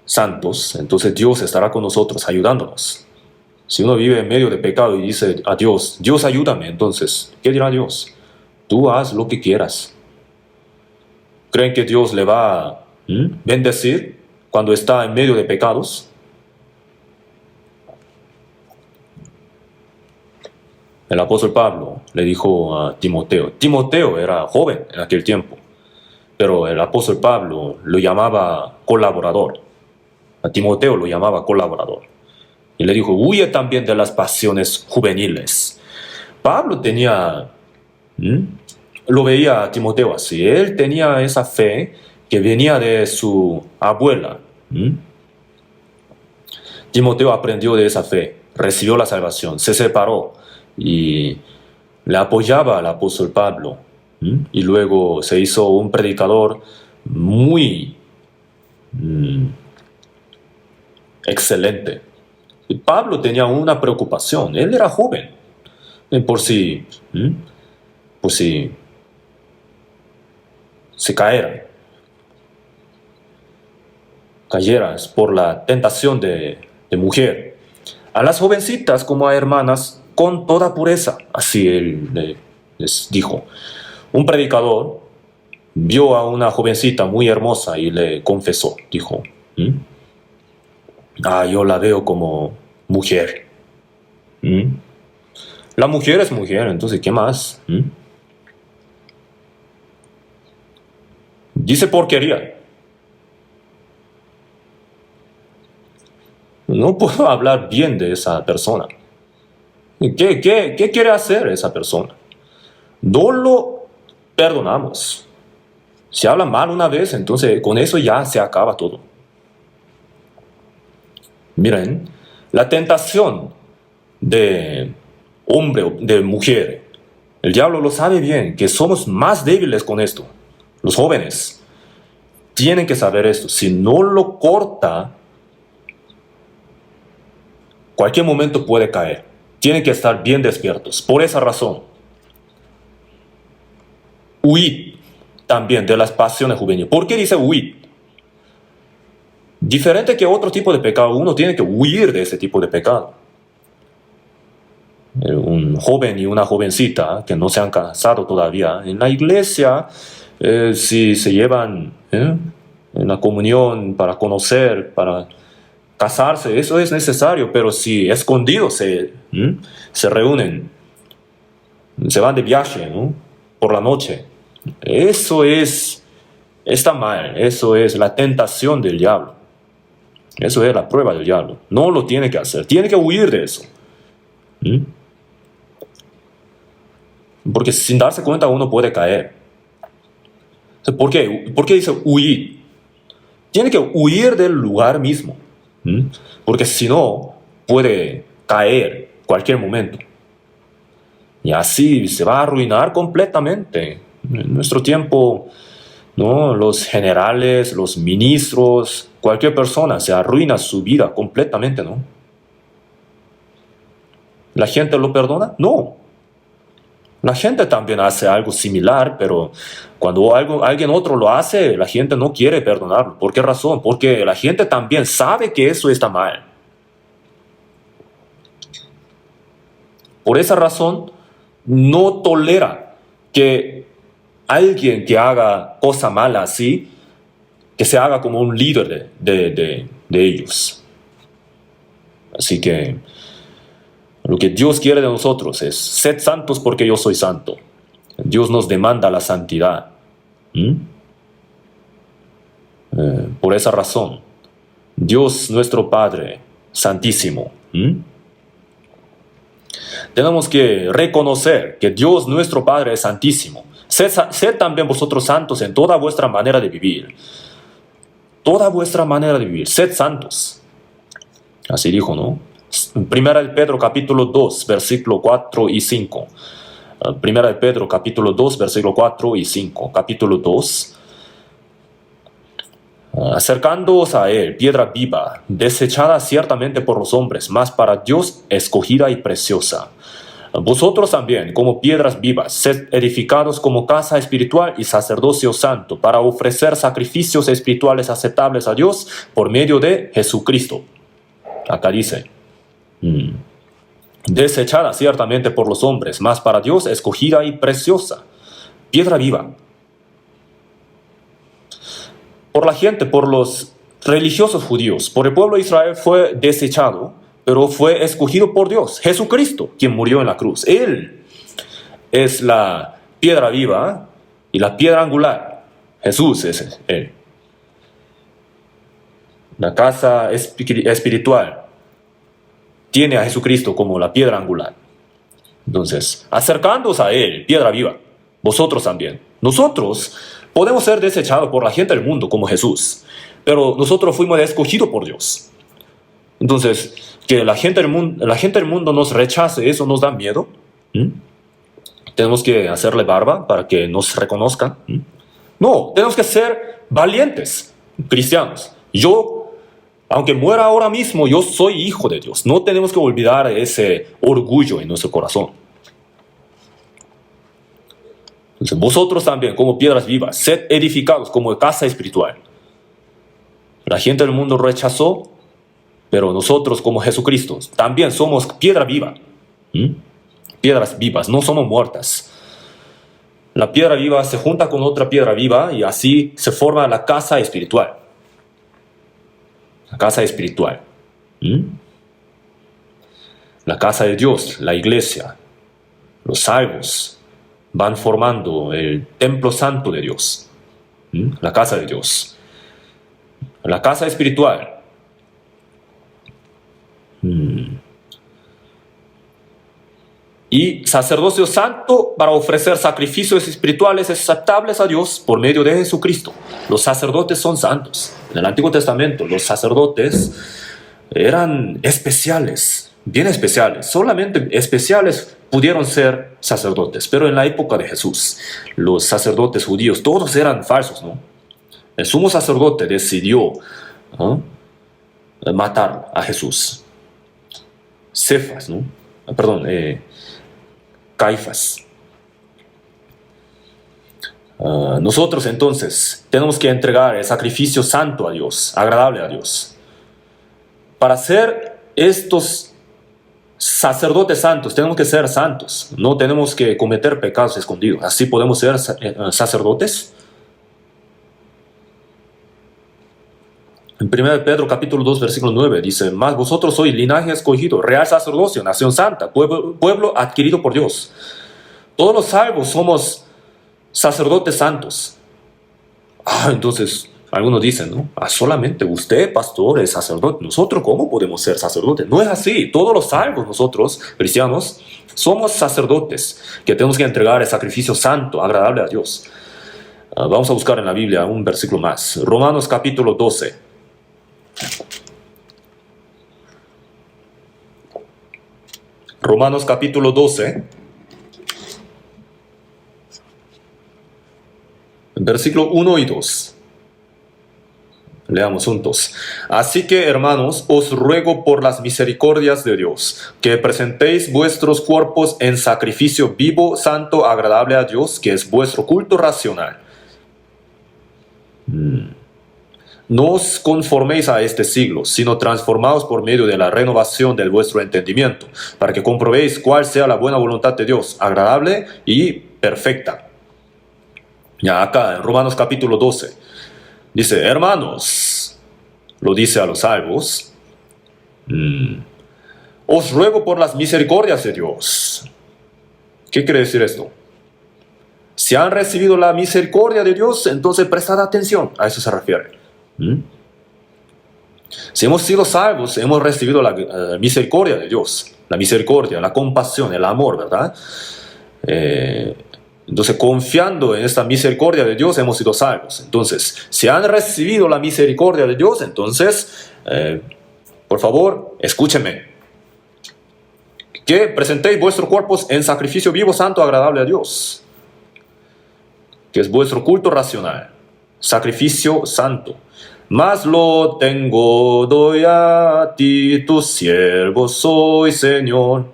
santos, entonces Dios estará con nosotros, ayudándonos. Si uno vive en medio de pecado y dice a Dios, Dios ayúdame, entonces, ¿qué dirá Dios? Tú haz lo que quieras. ¿Creen que Dios le va a bendecir cuando está en medio de pecados? El apóstol Pablo le dijo a Timoteo. Timoteo era joven en aquel tiempo, pero el apóstol Pablo lo llamaba colaborador. A Timoteo lo llamaba colaborador. Y le dijo, huye también de las pasiones juveniles. Pablo tenía, lo veía a Timoteo así. Él tenía esa fe que venía de su abuela. Timoteo aprendió de esa fe, recibió la salvación, se separó y le apoyaba al apóstol Pablo. Y luego se hizo un predicador muy excelente. Y Pablo tenía una preocupación, él era joven, por si se cayeras por la tentación de mujer. A las jovencitas como a hermanas con toda pureza, así él les dijo. Un predicador vio a una jovencita muy hermosa y le confesó, dijo, yo la veo como mujer. La mujer es mujer, entonces, ¿qué más? Dice porquería. No puedo hablar bien de esa persona. ¿Qué quiere hacer esa persona? No lo perdonamos. Si habla mal una vez, entonces con eso ya se acaba todo. Miren, la tentación de hombre o de mujer, el diablo lo sabe bien, que somos más débiles con esto. Los jóvenes tienen que saber esto. Si no lo corta, cualquier momento puede caer. Tienen que estar bien despiertos. Por esa razón, huid también de las pasiones juveniles. ¿Por qué dice huid? Diferente que otro tipo de pecado, uno tiene que huir de ese tipo de pecado. Un joven y una jovencita que no se han casado todavía, en la iglesia, si se llevan en la comunión para conocer, para casarse, eso es necesario, pero si escondidos se reúnen, se van de viaje, ¿no? Por la noche, eso está mal, eso es la tentación del diablo. Eso es la prueba del diablo. No lo tiene que hacer, tiene que huir de eso. Porque sin darse cuenta uno puede caer. ¿Por qué? ¿Por qué dice huir? Tiene que huir del lugar mismo. Porque si no, puede caer cualquier momento. Y así se va a arruinar completamente. En nuestro tiempo, ¿no? Los generales, los ministros, cualquier persona se arruina su vida completamente, ¿no? ¿La gente lo perdona? No. La gente también hace algo similar, pero cuando alguien otro lo hace, la gente no quiere perdonarlo. ¿Por qué razón? Porque la gente también sabe que eso está mal. Por esa razón, no tolera que alguien que haga cosa mala así, que se haga como un líder de ellos. Así que lo que Dios quiere de nosotros es: sed santos porque yo soy santo. Dios nos demanda la santidad. Por esa razón, Dios nuestro Padre Santísimo, tenemos que reconocer que Dios nuestro Padre es santísimo. Sed también vosotros santos en toda vuestra manera de vivir. Toda vuestra manera de vivir, sed santos. Así dijo, ¿no? Primera de Pedro capítulo 2, versículo 4 y 5. Primera de Pedro capítulo 2, versículo 4 y 5. Capítulo 2. Acercándoos a él, piedra viva, desechada ciertamente por los hombres, mas para Dios escogida y preciosa. Vosotros también, como piedras vivas, sed edificados como casa espiritual y sacerdocio santo, para ofrecer sacrificios espirituales aceptables a Dios por medio de Jesucristo. Acá dice, desechada ciertamente por los hombres, mas para Dios escogida y preciosa. Piedra viva. Por la gente, por los religiosos judíos, por el pueblo de Israel fue desechado, pero fue escogido por Dios. Jesucristo, quien murió en la cruz. Él es la piedra viva y la piedra angular. Jesús es Él. La casa espiritual tiene a Jesucristo como la piedra angular. Entonces, acercándoos a Él, piedra viva, vosotros también. Nosotros podemos ser desechados por la gente del mundo como Jesús, pero nosotros fuimos escogidos por Dios. Entonces, que la gente del mundo nos rechace, eso nos da miedo. Tenemos que hacerle barba para que nos reconozcan. No, tenemos que ser valientes cristianos. Yo, aunque muera ahora mismo, yo soy hijo de Dios. No tenemos que olvidar ese orgullo en nuestro corazón. Entonces, vosotros también, como piedras vivas, sed edificados como casa espiritual. La gente del mundo rechazó, pero nosotros, como Jesucristo, también somos piedra viva. Piedras vivas, no somos muertas. La piedra viva se junta con otra piedra viva y así se forma la casa espiritual. La casa espiritual. La casa de Dios, la iglesia, los salvos van formando el templo santo de Dios. La casa de Dios. La casa espiritual. Y sacerdocio santo para ofrecer sacrificios espirituales aceptables a Dios por medio de Jesucristo. Los sacerdotes son santos. En el Antiguo Testamento los sacerdotes eran especiales, bien especiales. Solamente especiales pudieron ser sacerdotes. Pero en la época de Jesús, los sacerdotes judíos, todos eran falsos, ¿no? El sumo sacerdote decidió matar a Jesús. Cefas, ¿no? Caifás. Nosotros entonces tenemos que entregar el sacrificio santo a Dios, agradable a Dios. Para ser estos sacerdotes santos, tenemos que ser santos. No tenemos que cometer pecados escondidos. Así podemos ser sacerdotes. En 1 Pedro capítulo 2, versículo 9 dice: mas vosotros sois linaje escogido, real sacerdocio, nación santa, pueblo adquirido por Dios. Todos los salvos somos sacerdotes santos. Entonces, algunos dicen, ¿no? Solamente usted, pastor, es sacerdote. ¿Nosotros cómo podemos ser sacerdotes? No es así. Todos los salvos, nosotros, cristianos, somos sacerdotes que tenemos que entregar el sacrificio santo, agradable a Dios. Vamos a buscar en la Biblia un versículo más. Romanos capítulo 12. Romanos capítulo 12, versículo 1 y 2. Leamos juntos. Así que, hermanos, os ruego por las misericordias de Dios, que presentéis vuestros cuerpos en sacrificio vivo, santo, agradable a Dios, que es vuestro culto racional. No os conforméis a este siglo, sino transformaos por medio de la renovación de vuestro entendimiento, para que comprobéis cuál sea la buena voluntad de Dios, agradable y perfecta. Ya acá, en Romanos capítulo 12, dice, hermanos, lo dice a los salvos, os ruego por las misericordias de Dios. ¿Qué quiere decir esto? Si han recibido la misericordia de Dios, entonces prestad atención, a eso se refiere. Si hemos sido salvos, hemos recibido la misericordia de Dios, la misericordia, la compasión, el amor, ¿verdad? Entonces, confiando en esta misericordia de Dios, hemos sido salvos. Entonces, si han recibido la misericordia de Dios, entonces, por favor, escúchenme. Que presentéis vuestros cuerpos en sacrificio vivo, santo, agradable a Dios, que es vuestro culto racional, sacrificio santo. Mas lo tengo, doy a ti, tu siervo soy, Señor.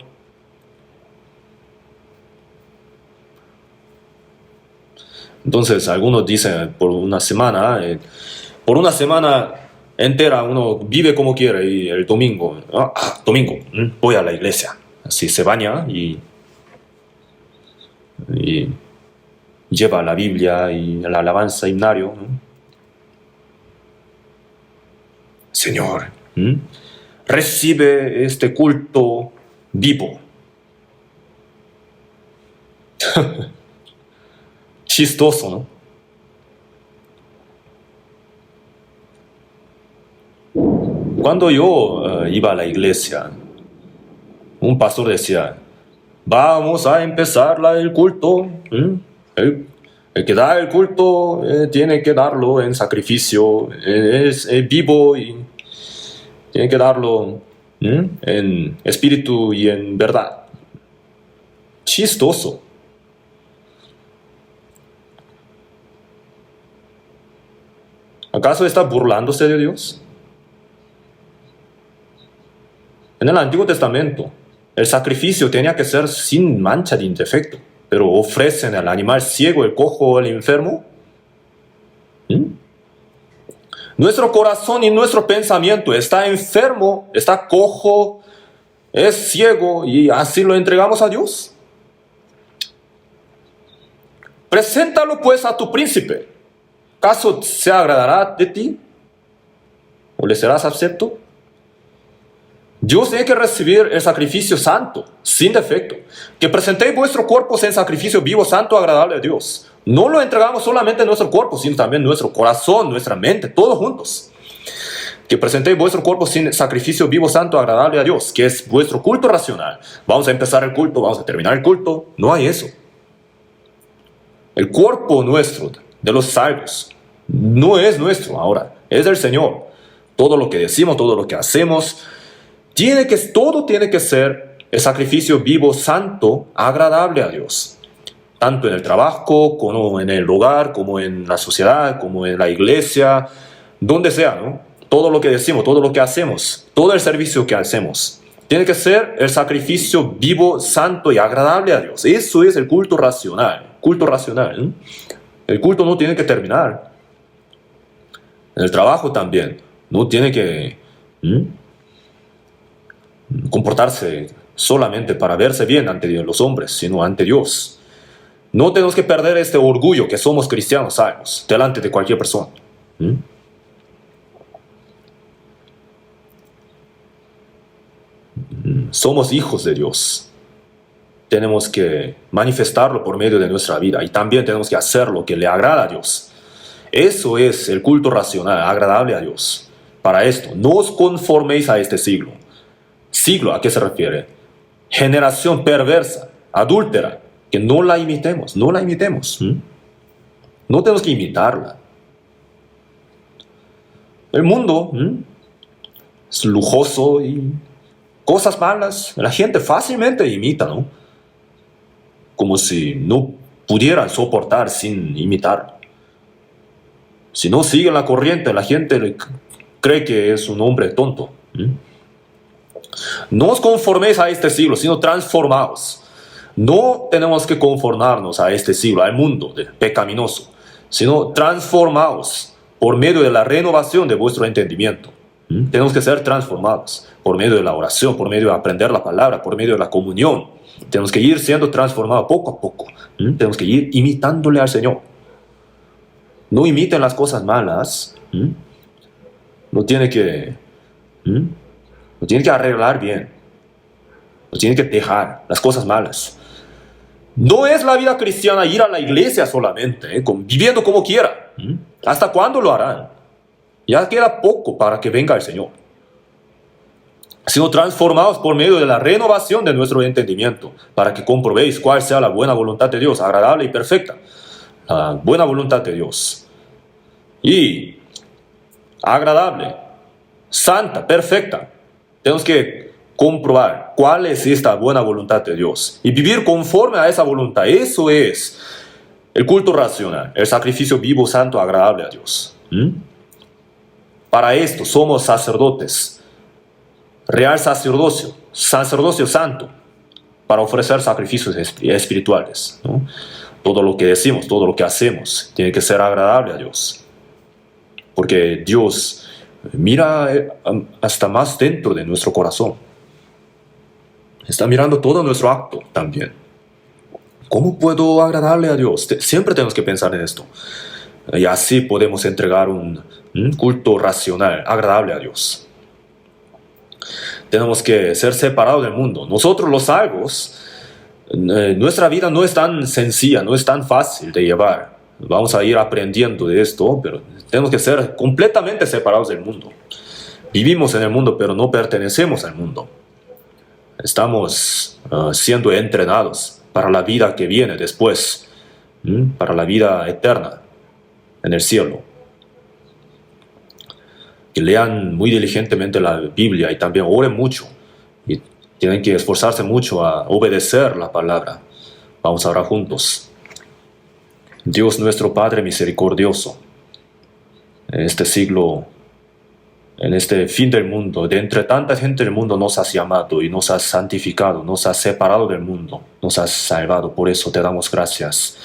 Entonces, algunos dicen por una semana entera uno vive como quiere y el domingo, voy a la iglesia. Así se baña y lleva la Biblia y la alabanza himnario, ¿no? Señor, recibe este culto vivo. Chistoso, ¿no? Cuando yo iba a la iglesia, un pastor decía, vamos a empezar el culto. El que da el culto tiene que darlo en sacrificio, es vivo y tiene que darlo en espíritu y en verdad. Chistoso. ¿Acaso está burlándose de Dios? En el Antiguo Testamento, el sacrificio tenía que ser sin mancha de defecto, pero ofrecen al animal ciego, el cojo o el enfermo. Nuestro corazón y nuestro pensamiento está enfermo, está cojo, es ciego y así lo entregamos a Dios. Preséntalo pues a tu príncipe. ¿Acaso se agradará de ti? ¿O le serás acepto? Dios tiene que recibir el sacrificio santo, sin defecto. Que presentéis vuestros cuerpos en sacrificio vivo, santo, agradable a Dios. No lo entregamos solamente nuestro cuerpo, sino también nuestro corazón, nuestra mente, todos juntos. Que presentéis vuestro cuerpo sin sacrificio vivo, santo, agradable a Dios, que es vuestro culto racional. Vamos a empezar el culto, vamos a terminar el culto. No hay eso. El cuerpo nuestro, de los salvos, no es nuestro ahora, es del Señor. Todo lo que decimos, todo lo que hacemos, todo tiene que ser el sacrificio vivo, santo, agradable a Dios. Tanto en el trabajo, como en el hogar, como en la sociedad, como en la iglesia, donde sea, ¿no? Todo lo que decimos, todo lo que hacemos, todo el servicio que hacemos, tiene que ser el sacrificio vivo, santo y agradable a Dios. Eso es el culto racional. Culto racional, ¿no? El culto no tiene que terminar. En el trabajo también. No tiene que comportarse solamente para verse bien ante los hombres, sino ante Dios. No tenemos que perder este orgullo que somos cristianos salvos delante de cualquier persona. Somos hijos de Dios. Tenemos que manifestarlo por medio de nuestra vida y también tenemos que hacer lo que le agrada a Dios. Eso es el culto racional, agradable a Dios. Para esto, no os conforméis a este siglo. ¿Siglo a qué se refiere? Generación perversa, adúltera, que no la imitemos, no la imitemos. No tenemos que imitarla. El mundo es lujoso y cosas malas, la gente fácilmente imita, ¿no? Como si no pudieran soportar sin imitar. Si no siguen la corriente, la gente cree que es un hombre tonto. No os conforméis a este siglo, sino transformaos. No tenemos que conformarnos a este siglo, al mundo pecaminoso, sino transformaos por medio de la renovación de vuestro entendimiento. Tenemos que ser transformados por medio de la oración, por medio de aprender la palabra, por medio de la comunión. Tenemos que ir siendo transformados poco a poco. Tenemos que ir imitándole al Señor. No imiten las cosas malas. Lo tiene que arreglar bien. Lo tiene que dejar las cosas malas. No es la vida cristiana ir a la iglesia solamente, viviendo como quiera. ¿Hasta cuándo lo harán? Ya queda poco para que venga el Señor. Sino transformados por medio de la renovación de nuestro entendimiento, para que comprobéis cuál sea la buena voluntad de Dios, agradable y perfecta. La buena voluntad de Dios. Y agradable, santa, perfecta. Tenemos que comprobar cuál es esta buena voluntad de Dios y vivir conforme a esa voluntad. Eso es el culto racional, el sacrificio vivo, santo, agradable a Dios. Para esto somos sacerdotes, real sacerdocio, sacerdocio santo, para ofrecer sacrificios espirituales, ¿no? Todo lo que decimos, todo lo que hacemos, tiene que ser agradable a Dios. Porque Dios mira hasta más dentro de nuestro corazón. Está mirando todo nuestro acto también. ¿Cómo puedo agradarle a Dios? Siempre tenemos que pensar en esto. Y así podemos entregar un culto racional, agradable a Dios. Tenemos que ser separados del mundo. Nosotros los salvos, nuestra vida no es tan sencilla, no es tan fácil de llevar. Vamos a ir aprendiendo de esto, pero tenemos que ser completamente separados del mundo. Vivimos en el mundo, pero no pertenecemos al mundo. Estamos siendo entrenados para la vida que viene después, para la vida eterna en el cielo. Que lean muy diligentemente la Biblia y también oren mucho. Y tienen que esforzarse mucho a obedecer la palabra. Vamos a orar juntos. Dios nuestro Padre misericordioso, en este siglo, en este fin del mundo, de entre tanta gente del mundo nos has llamado y nos has santificado, nos has separado del mundo, nos has salvado. Por eso te damos gracias.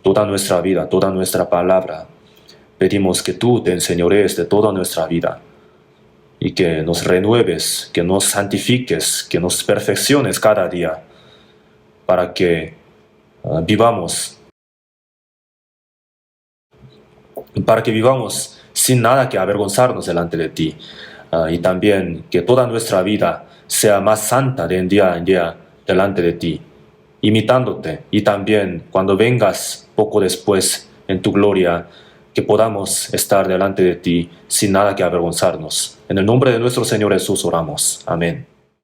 Toda nuestra vida, toda nuestra palabra, pedimos que tú te enseñorees de toda nuestra vida y que nos renueves, que nos santifiques, que nos perfecciones cada día para que vivamos sin nada que avergonzarnos delante de ti, y también que toda nuestra vida sea más santa de día en día delante de ti, imitándote, y también cuando vengas poco después en tu gloria, que podamos estar delante de ti sin nada que avergonzarnos. En el nombre de nuestro Señor Jesús oramos. Amén.